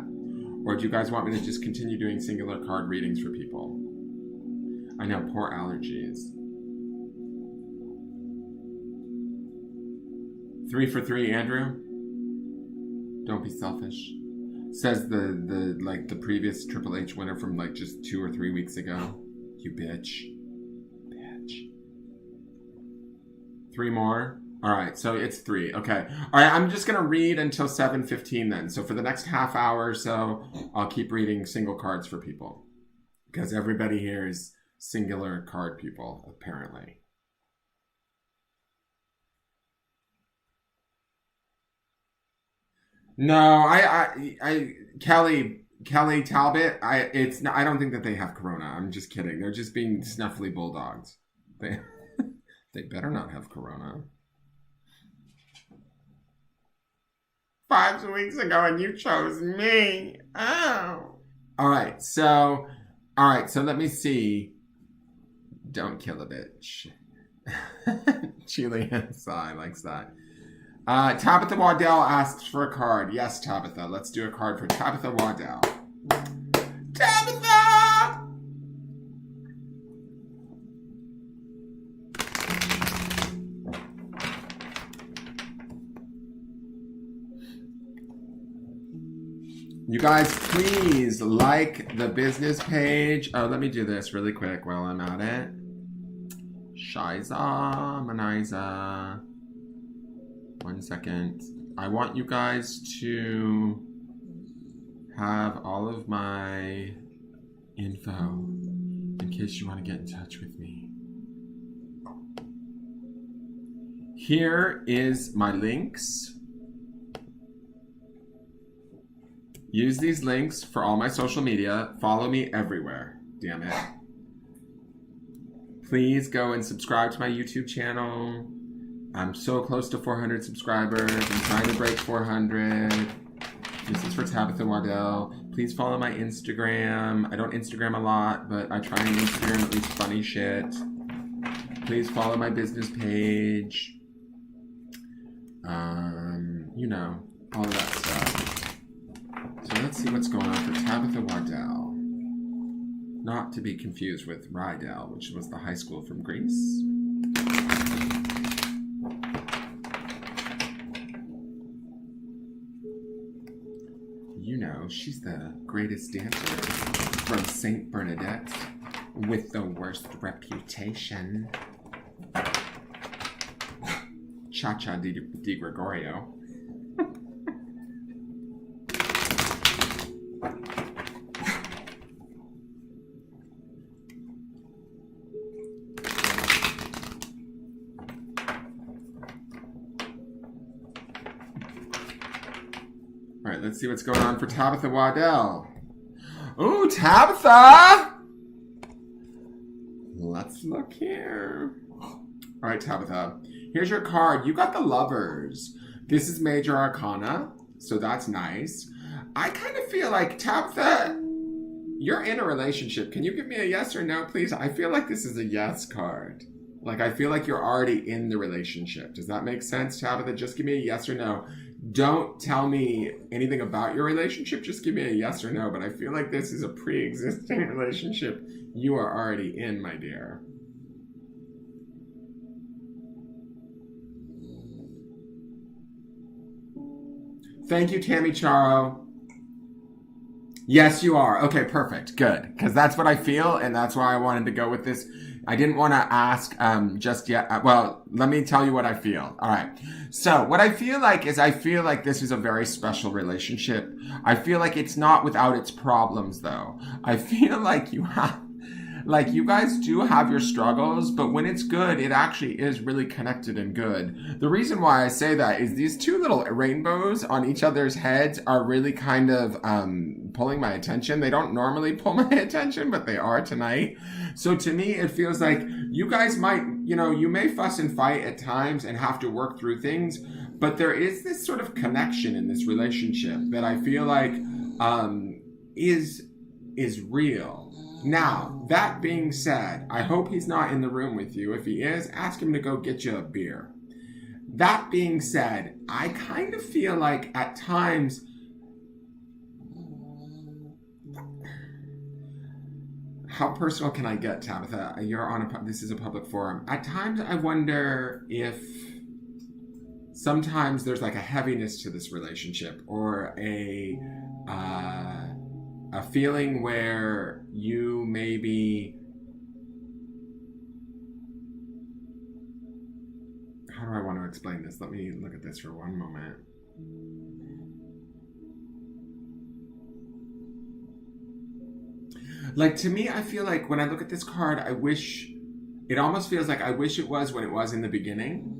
Or do you guys want me to just continue doing singular card readings for people? I know, poor allergies. 3 for 3, Andrew? Don't be selfish. Says the previous Triple H winner from like just 2 or 3 weeks ago. You bitch. Bitch. 3 more? Alright, so it's 3. Okay. Alright, I'm just going to read until 7:15 then. So for the next half hour or so, I'll keep reading single cards for people. Because everybody here is singular card people, apparently. No, Kelly Talbot, I don't think that they have corona. I'm just kidding. They're just being snuffly bulldogs. They better not have corona. 5 weeks ago and you chose me. Oh. All right, so let me see. Don't kill a bitch. Julian Sai likes that. Tabitha Waddell asks for a card. Yes, Tabitha. Let's do a card for Tabitha Waddell. Tabitha! You guys, please like the business page. Oh, let me do this really quick while I'm at it. Shiza, Maniza. 1 second. I want you guys to have all of my info in case you want to get in touch with me. Here is my links. Use these links for all my social media. Follow me everywhere. Damn it. Please go and subscribe to my YouTube channel. I'm so close to 400 subscribers. I'm trying to break 400. This is for Tabitha Waddell. Please follow my Instagram. I don't Instagram a lot, but I try and Instagram at least funny shit. Please follow my business page. You know, all of that stuff. So let's see what's going on for Tabitha Waddell. Not to be confused with Rydell, which was the high school from Greece. You know, she's the greatest dancer from St. Bernadette with the worst reputation. Cha-Cha Di Gregorio. All right, let's see what's going on for Tabitha Waddell. Ooh, Tabitha! Let's look here. All right, Tabitha. Here's your card. You got the Lovers. This is Major Arcana, so that's nice. I kind of feel like, Tabitha, you're in a relationship. Can you give me a yes or no, please? I feel like this is a yes card. Like, I feel like you're already in the relationship. Does that make sense, Tabitha? Just give me a yes or no. don't tell me anything about your relationship. Just give me a yes or no. But I feel like this is a pre-existing relationship you are already in, my dear. Thank you, Tammy Charo. Yes, you are. Okay, perfect. Good. Because that's what I feel, and that's why I wanted to go with this. I didn't want to ask just yet. Well, let me tell you what I feel. All right. So what I feel like is I feel like this is a very special relationship. I feel like it's not without its problems, though. I feel like you guys do have your struggles, but when it's good, it actually is really connected and good. The reason why I say that is these two little rainbows on each other's heads are really kind of pulling my attention. They don't normally pull my attention, but they are tonight. So to me, it feels like you guys might, you may fuss and fight at times and have to work through things, but there is this sort of connection in this relationship that I feel like is real. Now, that being said, I hope he's not in the room with you. If he is, ask him to go get you a beer. That being said, I kind of feel like at times, how personal can I get, Tabitha? This is a public forum. At times, I wonder if sometimes there's like a heaviness to this relationship, or a feeling where you maybe, how do I want to explain this? Let me look at this for one moment. Like, to me, I feel like when I look at this card, it almost feels like I wish it was when it was in the beginning.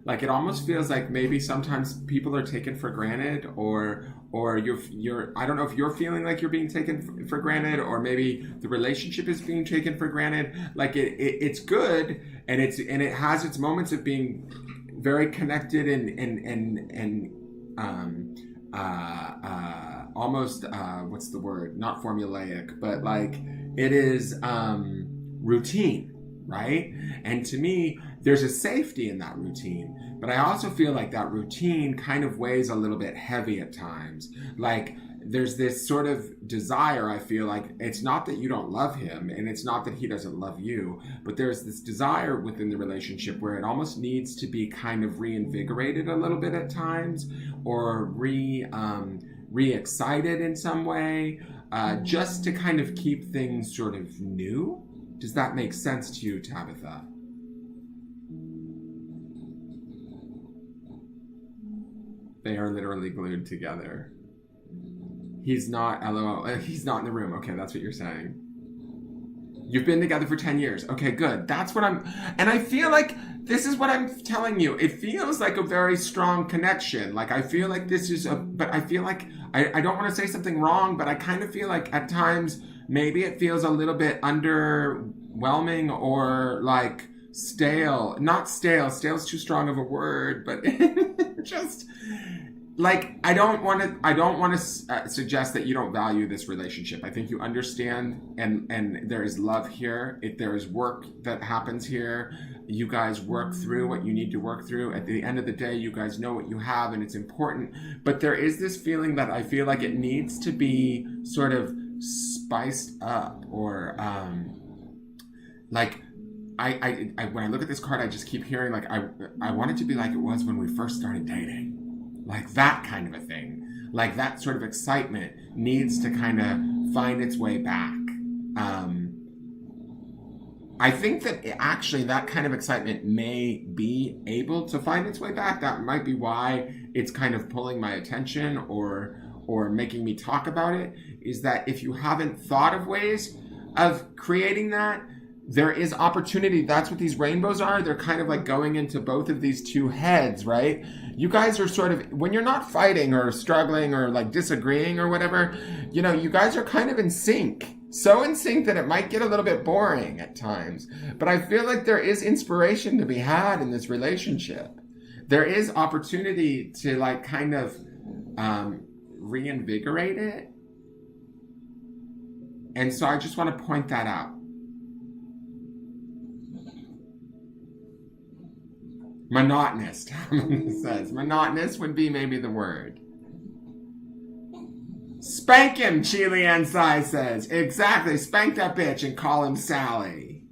Like, it almost feels like maybe sometimes people are taken for granted, or you're I don't know if you're feeling like you're being taken for granted, or maybe the relationship is being taken for granted. Like, it's good, and it has its moments of being very connected and almost what's the word? Not formulaic, but like it is routine, right? And to me, there's a safety in that routine, but I also feel like that routine kind of weighs a little bit heavy at times. Like, there's this sort of desire, I feel like, it's not that you don't love him, and it's not that he doesn't love you, but there's this desire within the relationship where it almost needs to be kind of reinvigorated a little bit at times, or re-excited in some way, just to kind of keep things sort of new. Does that make sense to you, Tabitha? They are literally glued together. He's not, LOL, he's not in the room. Okay, that's what you're saying. You've been together for 10 years. Okay, good. That's what and I feel like this is what I'm telling you. It feels like a very strong connection. Like, I feel like but I feel like, I don't want to say something wrong, but I kind of feel like at times, maybe it feels a little bit underwhelming, or like stale. Not stale. Stale's too strong of a word, but just like, I don't want to suggest that you don't value this relationship. I think you understand, and there is love here. If there is work that happens here, you guys work through what you need to work through. At the end of the day, you guys know what you have, and it's important. But there is this feeling that I feel like it needs to be sort of spiced up, or like, I when I look at this card, I just keep hearing, like, I want it to be like it was when we first started dating. Like, that kind of a thing. Like, that sort of excitement needs to kind of find its way back. I think that actually that kind of excitement may be able to find its way back. That might be why it's kind of pulling my attention, or making me talk about it, is that if you haven't thought of ways of creating that, there is opportunity. That's what these rainbows are. They're kind of like going into both of these two heads, right? You guys are sort of, when you're not fighting or struggling or like disagreeing or whatever, you guys are kind of in sync. So in sync that it might get a little bit boring at times. But I feel like there is inspiration to be had in this relationship. There is opportunity to like kind of reinvigorate it. And so I just want to point that out. Monotonous, says. Monotonous would be maybe the word. Spank him, Chilean Sai says. Exactly, spank that bitch and call him Sally.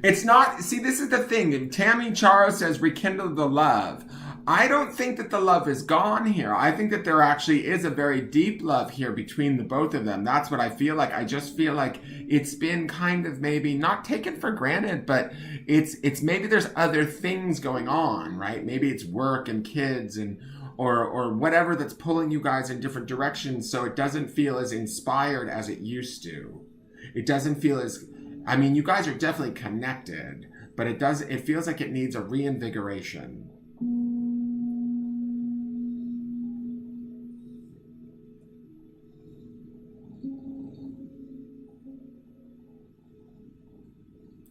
It's not, see, this is the thing. Tammy Charo says rekindle the love. I don't think that the love is gone here. I think that there actually is a very deep love here between the both of them. That's what I feel like. I just feel like it's been kind of maybe not taken for granted, but it's maybe there's other things going on, right? Maybe it's work and kids and or whatever that's pulling you guys in different directions, so it doesn't feel as inspired as it used to. It doesn't feel as, I mean, you guys are definitely connected, but it feels like it needs a reinvigoration.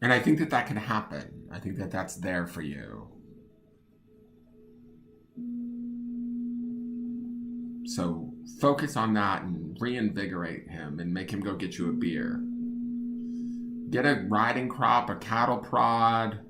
And I think that can happen. I think that that's there for you. So focus on that and reinvigorate him and make him go get you a beer. Get a riding crop, a cattle prod,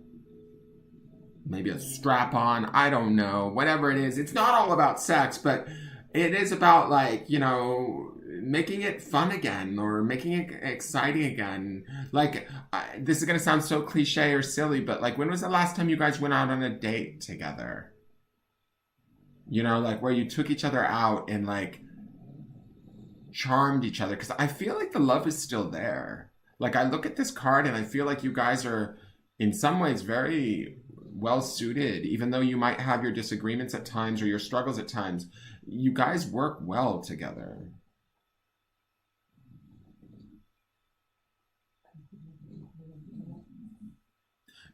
maybe a strap-on, I don't know, whatever it is. It's not all about sex, but it is about, like, you know, making it fun again or making it exciting again. Like, this is going to sound so cliche or silly, but, like, when was the last time you guys went out on a date together? You know, like, where you took each other out and, like, charmed each other. Because I feel like the love is still there. Like, I look at this card and I feel like you guys are, in some ways, very well suited. Even though you might have your disagreements at times or your struggles at times, you guys work well together.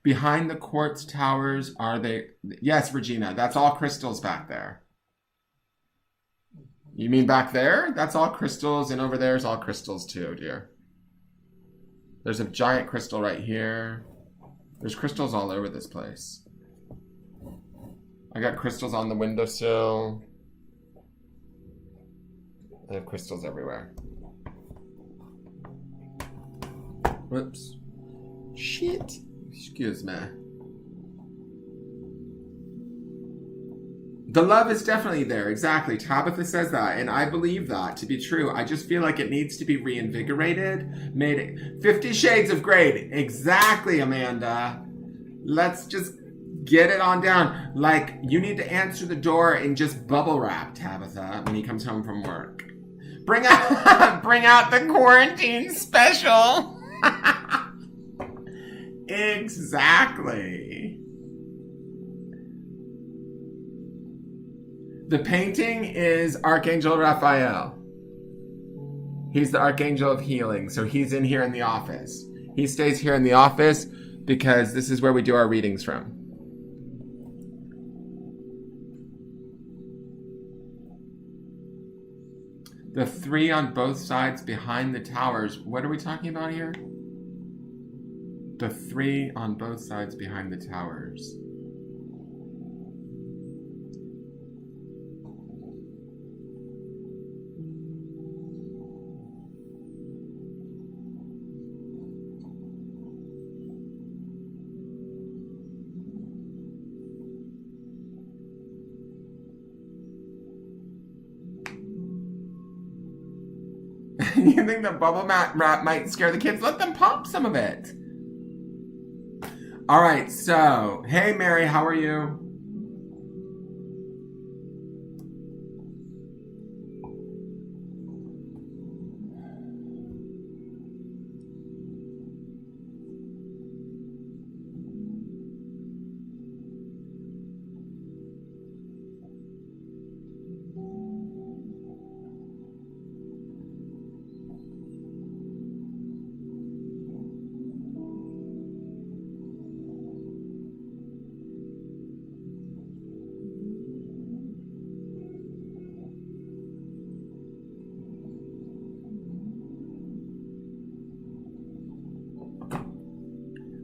Behind the quartz towers, are they? Yes, Regina, that's all crystals back there. You mean back there? That's all crystals, and over there is all crystals too, dear. There's a giant crystal right here. There's crystals all over this place. I got crystals on the windowsill. I have crystals everywhere. Whoops. Shit. Excuse me. The love is definitely there. Exactly. Tabitha says that, and I believe that to be true. I just feel like it needs to be reinvigorated. Made it 50 Shades of Grey. Exactly, Amanda. Let's just get it on down. Like, you need to answer the door and just bubble wrap, Tabitha, when he comes home from work. Bring out the quarantine special. Exactly. The painting is Archangel Raphael. He's the Archangel of Healing, so he's in here in the office. He stays here in the office because this is where we do our readings from. The three on both sides behind the towers. What are we talking about here? The three on both sides behind the towers. You think the bubble wrap might scare the kids? Let them pop some of it. All right, so, hey, Mary, how are you?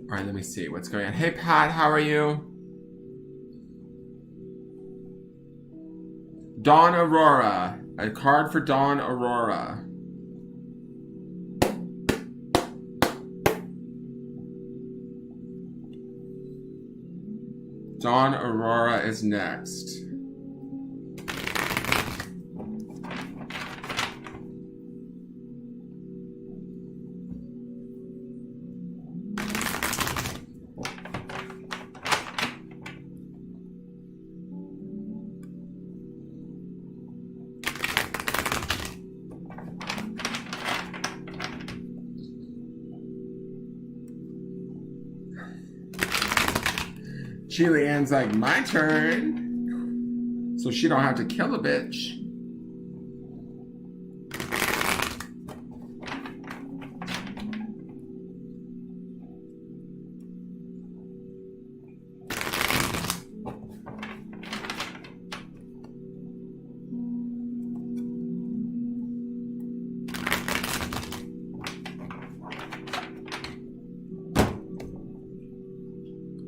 All right, let me see what's going on. Hey, Pat, how are you? Dawn Aurora. A card for Dawn Aurora. Dawn Aurora is next. Chilean's like, my turn. So she don't have to kill a bitch.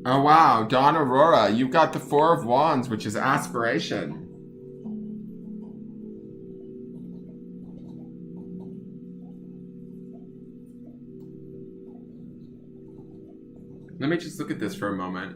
Oh wow, Dawn Aurora, you've got the Four of Wands, which is aspiration. Let me just look at this for a moment.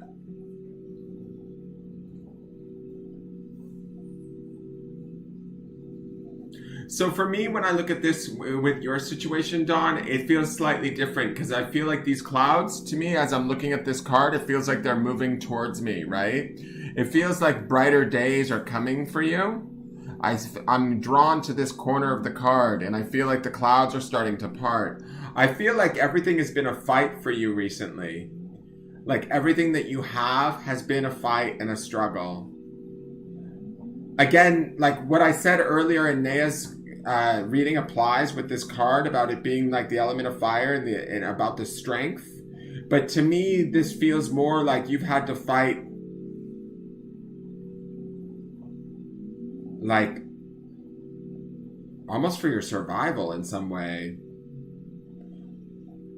So for me, when I look at this with your situation, Dawn, it feels slightly different because I feel like these clouds, to me, as I'm looking at this card, it feels like they're moving towards me, right? It feels like brighter days are coming for you. I'm drawn to this corner of the card and I feel like the clouds are starting to part. I feel like everything has been a fight for you recently. Like everything that you have has been a fight and a struggle. Again, like what I said earlier in Naya's reading applies with this card about it being like the element of fire and about the strength. But to me, this feels more like you've had to fight like almost for your survival in some way.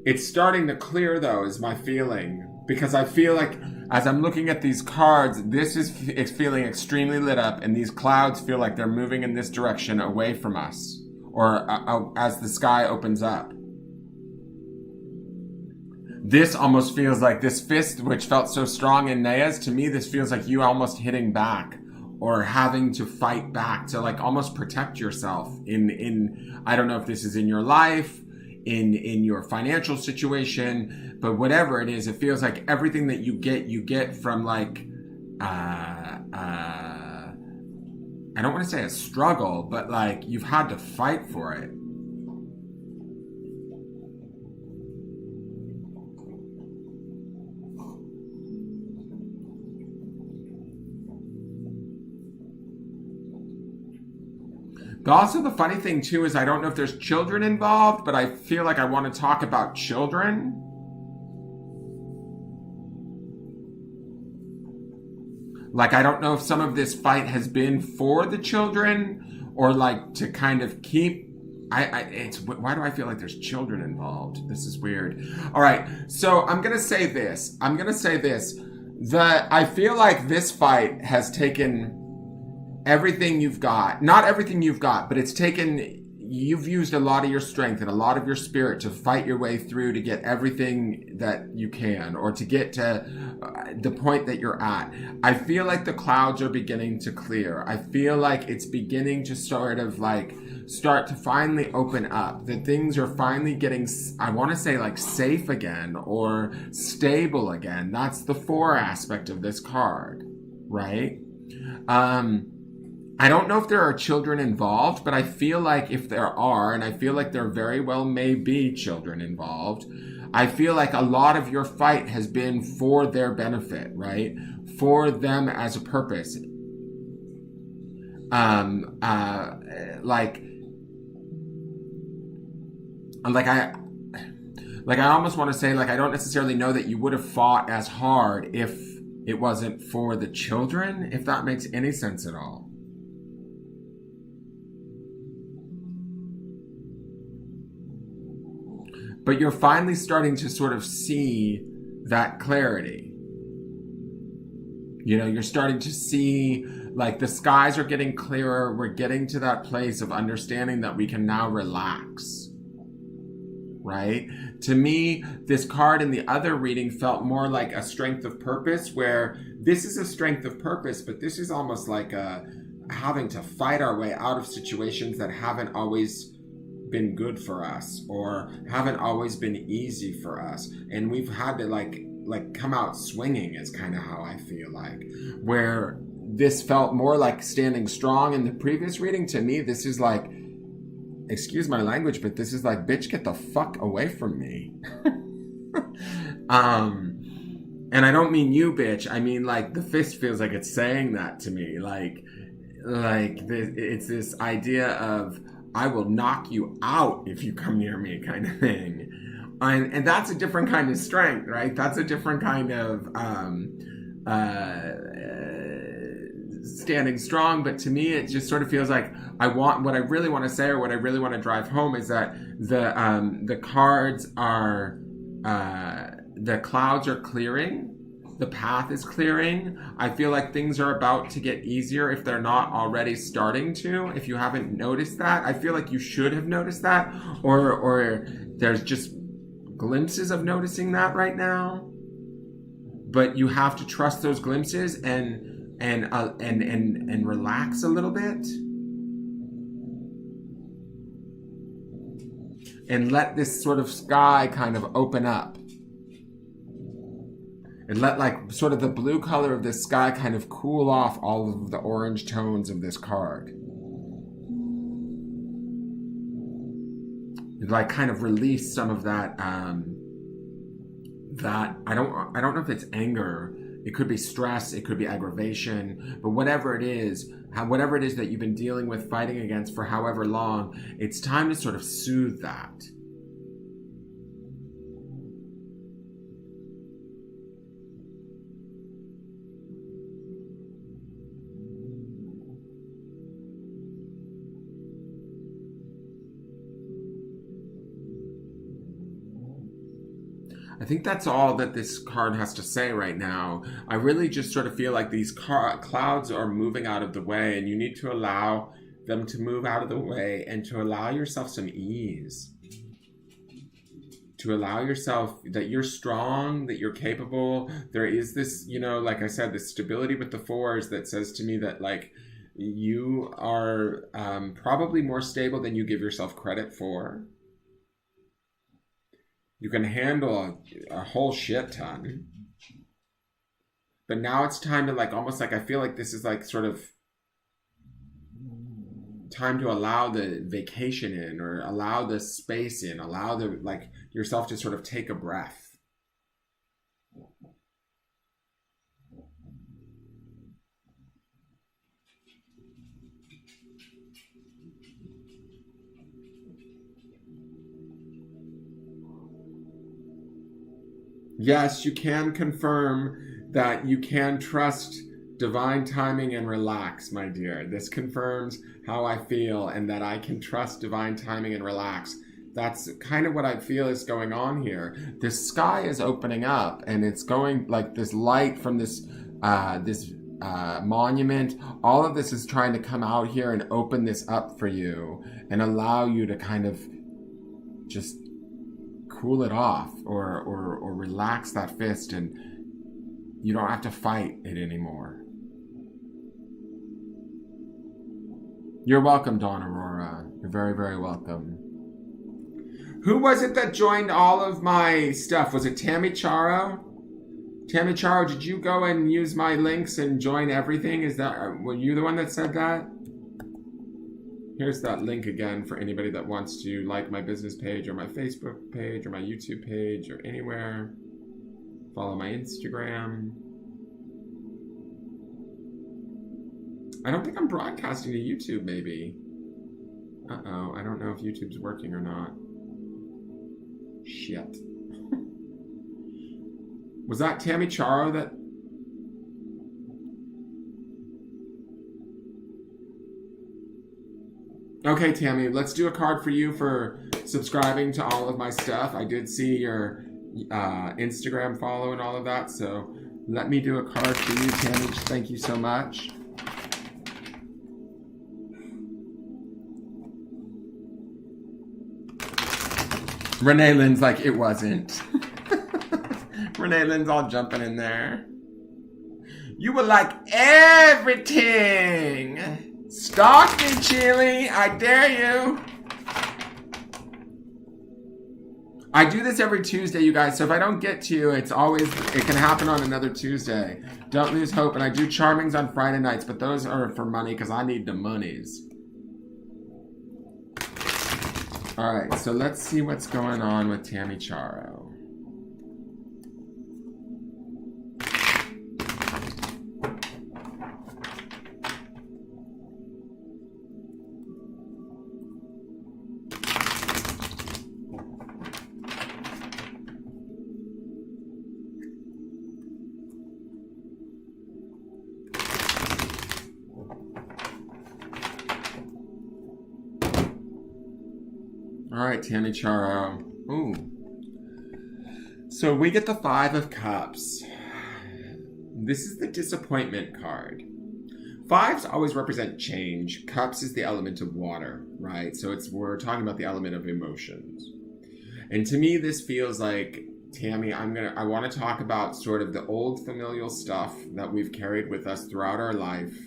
It's starting to clear though, is my feeling. Because I feel like as I'm looking at these cards, it's feeling extremely lit up and these clouds feel like they're moving in this direction away from us or as the sky opens up. This almost feels like this fist, which felt so strong in Naya's, to me, this feels like you almost hitting back or having to fight back to like almost protect yourself in I don't know if this is in your life, in your financial situation, but whatever it is, it feels like everything that you get from like I don't want to say a struggle, but like you've had to fight for it. But also the funny thing too is I don't know if there's children involved, but I feel like I want to talk about children. Like I don't know if some of this fight has been for the children or like to kind of keep why do I feel like there's children involved? This is weird. All right, so I'm going to say this. I feel like this fight has taken everything you've got, not everything you've got, but you've used a lot of your strength and a lot of your spirit to fight your way through to get everything that you can or to get to the point that you're at. I feel like the clouds are beginning to clear. I feel like it's beginning to sort of like start to finally open up. That things are finally getting, I want to say like safe again or stable again. That's the 4 aspect of this card, right? I don't know if there are children involved, but I feel like if there are, and I feel like there very well may be children involved, I feel like a lot of your fight has been for their benefit, right? For them as a purpose. I almost want to say, like, I don't necessarily know that you would have fought as hard if it wasn't for the children, if that makes any sense at all. But you're finally starting to sort of see that clarity. You know, you're starting to see, like, the skies are getting clearer. We're getting to that place of understanding that we can now relax. Right? To me, this card in the other reading felt more like a strength of purpose, where this is a strength of purpose, but this is almost like having to fight our way out of situations that haven't always been good for us or haven't always been easy for us, and we've had to like come out swinging is kind of how I feel like. Where this felt more like standing strong in the previous reading, to me this is like, excuse my language, but this is like, bitch, get the fuck away from me. And I don't mean you, bitch. I mean, like, the fist feels like it's saying that to me. It's this idea of, I will knock you out if you come near me kind of thing. And that's a different kind of strength, right? That's a different kind of standing strong. But to me, it just sort of feels like what I really want to say, or what I really want to drive home, is that the cards are... the clouds are clearing. The path is clearing. I feel like things are about to get easier if they're not already starting to. If you haven't noticed that, I feel like you should have noticed that, or there's just glimpses of noticing that right now. But you have to trust those glimpses and relax a little bit. And let this sort of sky kind of open up. And let like sort of the blue color of this sky kind of cool off all of the orange tones of this card. And like kind of release some of that, that I don't know if it's anger. It could be stress, it could be aggravation, but whatever it is that you've been dealing with, fighting against for however long, it's time to sort of soothe that. I think that's all that this card has to say right now. I really just sort of feel like these clouds are moving out of the way, and you need to allow them to move out of the way and to allow yourself some ease. To allow yourself that you're strong, that you're capable. There is this, like I said, this stability with the fours that says to me that like you are probably more stable than you give yourself credit for. You can handle a whole shit ton. But now it's time to like, almost like, I feel like this is like sort of time to allow the vacation in, or allow the space in, allow the like yourself to sort of take a breath. Yes, you can confirm that you can trust divine timing and relax, my dear. This confirms how I feel, and that I can trust divine timing and relax. That's kind of what I feel is going on here. This sky is opening up, and it's going like this light from this monument. All of this is trying to come out here and open this up for you and allow you to kind of just cool it off or relax that fist, and you don't have to fight it anymore. You're welcome, Dawn Aurora. You're very, very welcome. Who was it that joined all of my stuff? Was it Tammy Charo? Tammy Charo, did you go and use my links and join everything? Were you the one that said that? Here's that link again for anybody that wants to like my business page or my Facebook page or my YouTube page or anywhere. Follow my Instagram. I don't think I'm broadcasting to YouTube, maybe. Uh-oh, I don't know if YouTube's working or not. Shit. Was that Tammy Charo that... Okay, Tammy, let's do a card for you for subscribing to all of my stuff. I did see your Instagram follow and all of that, so let me do a card for you, Tammy. Thank you so much. Renee Lynn's like, it wasn't. Renee Lynn's all jumping in there. You will like everything. Stalk me, Chili. I dare you. I do this every Tuesday, you guys, so if I don't get to you, it can happen on another Tuesday. Don't lose hope. And I do charmings on Friday nights, but those are for money because I need the monies. All right, so let's see what's going on with Tammy Charo. All right, Tammy Charo. Ooh. So we get the Five of Cups. This is the disappointment card. Fives always represent change. Cups is the element of water, right? So we're talking about the element of emotions. And to me, this feels like, Tammy, I want to talk about sort of the old familial stuff that we've carried with us throughout our life,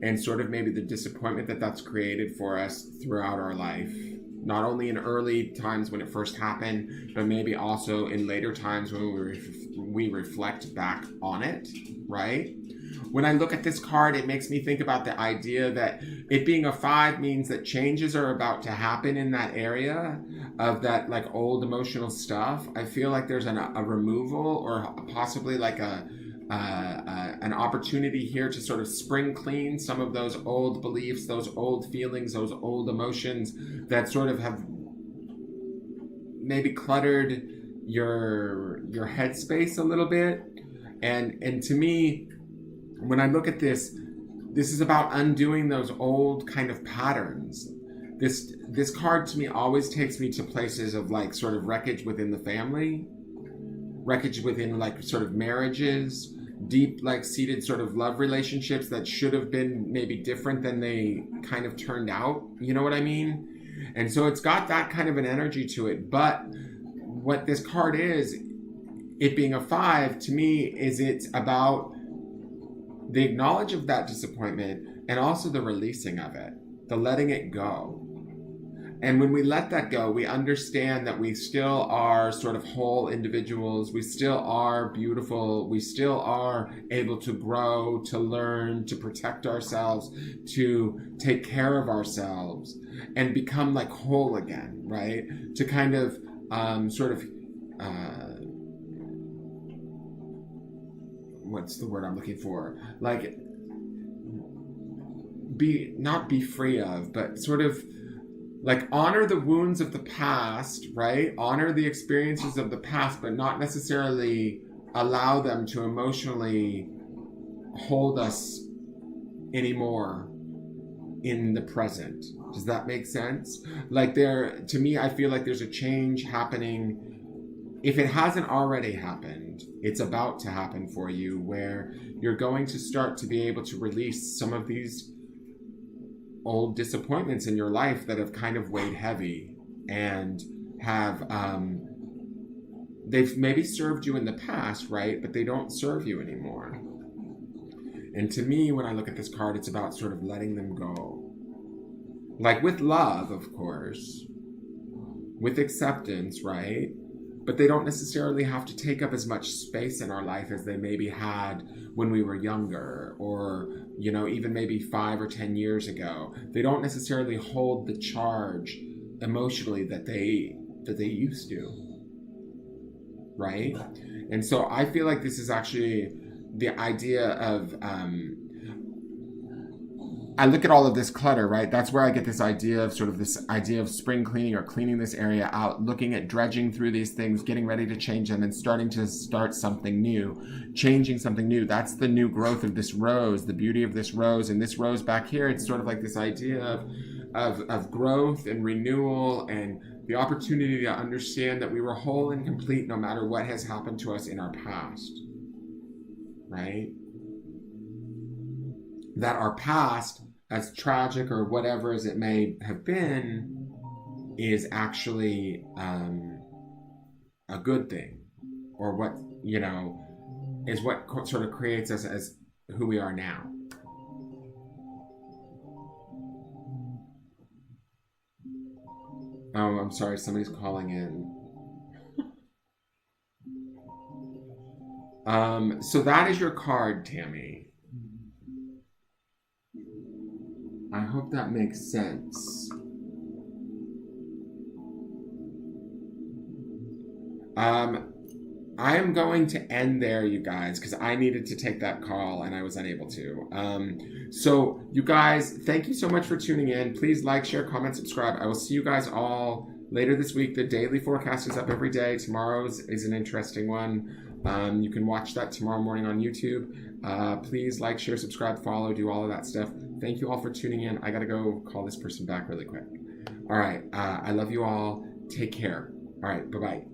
and sort of maybe the disappointment that's created for us throughout our life. Not only in early times when it first happened, but maybe also in later times when we reflect back on it, right? When I look at this card, it makes me think about the idea that it being a 5 means that changes are about to happen in that area of that like old emotional stuff. I feel like there's a removal or possibly like an opportunity here to sort of spring clean some of those old beliefs, those old feelings, those old emotions that sort of have maybe cluttered your headspace a little bit. And to me, when I look at this is about undoing those old kind of patterns. This card to me always takes me to places of like sort of wreckage within the family, wreckage within like sort of marriages, deep like seated sort of love relationships that should have been maybe different than they kind of turned out. You know what I mean? And so it's got that kind of an energy to it. But what this card is, it being a 5, to me, is it's about the acknowledge of that disappointment and also the releasing of it, the letting it go. And when we let that go, we understand that we still are sort of whole individuals. We still are beautiful. We still are able to grow, to learn, to protect ourselves, to take care of ourselves and become like whole again, right? To kind of what's the word I'm looking for? Like not be free of, but sort of like honor the wounds of the past, right? Honor the experiences of the past, but not necessarily allow them to emotionally hold us anymore in the present. Does that make sense? Like to me, I feel like there's a change happening. If it hasn't already happened, it's about to happen for you, where you're going to start to be able to release some of these old disappointments in your life that have kind of weighed heavy and have they've maybe served you in the past, right? But they don't serve you anymore. And to me, when I look at this card, it's about sort of letting them go. Like with love, of course, with acceptance, right? But they don't necessarily have to take up as much space in our life as they maybe had when we were younger, or, you know, even maybe 5 or 10 years ago. They don't necessarily hold the charge emotionally that they used to, right? And so I feel like this is actually the idea of I look at all of this clutter, right? That's where I get this idea of spring cleaning or cleaning this area out, looking at dredging through these things, getting ready to change them and start something new, changing something new. That's the new growth of this rose, the beauty of this rose. And this rose back here, it's sort of like this idea of growth and renewal and the opportunity to understand that we were whole and complete no matter what has happened to us in our past, right? That our past, as tragic or whatever as it may have been, is actually a good thing, or what, you know, is what sort of creates us as who we are now. Oh, I'm sorry, somebody's calling in. So that is your card, Tammy. I hope that makes sense. I am going to end there, you guys, because I needed to take that call and I was unable to. So, you guys, thank you so much for tuning in. Please like, share, comment, subscribe. I will see you guys all later this week. The daily forecast is up every day. Tomorrow's is an interesting one. You can watch that tomorrow morning on YouTube. Please like, share, subscribe, follow, do all of that stuff. Thank you all for tuning in. I got to go call this person back really quick. All right. I love you all. Take care. All right. Bye-bye.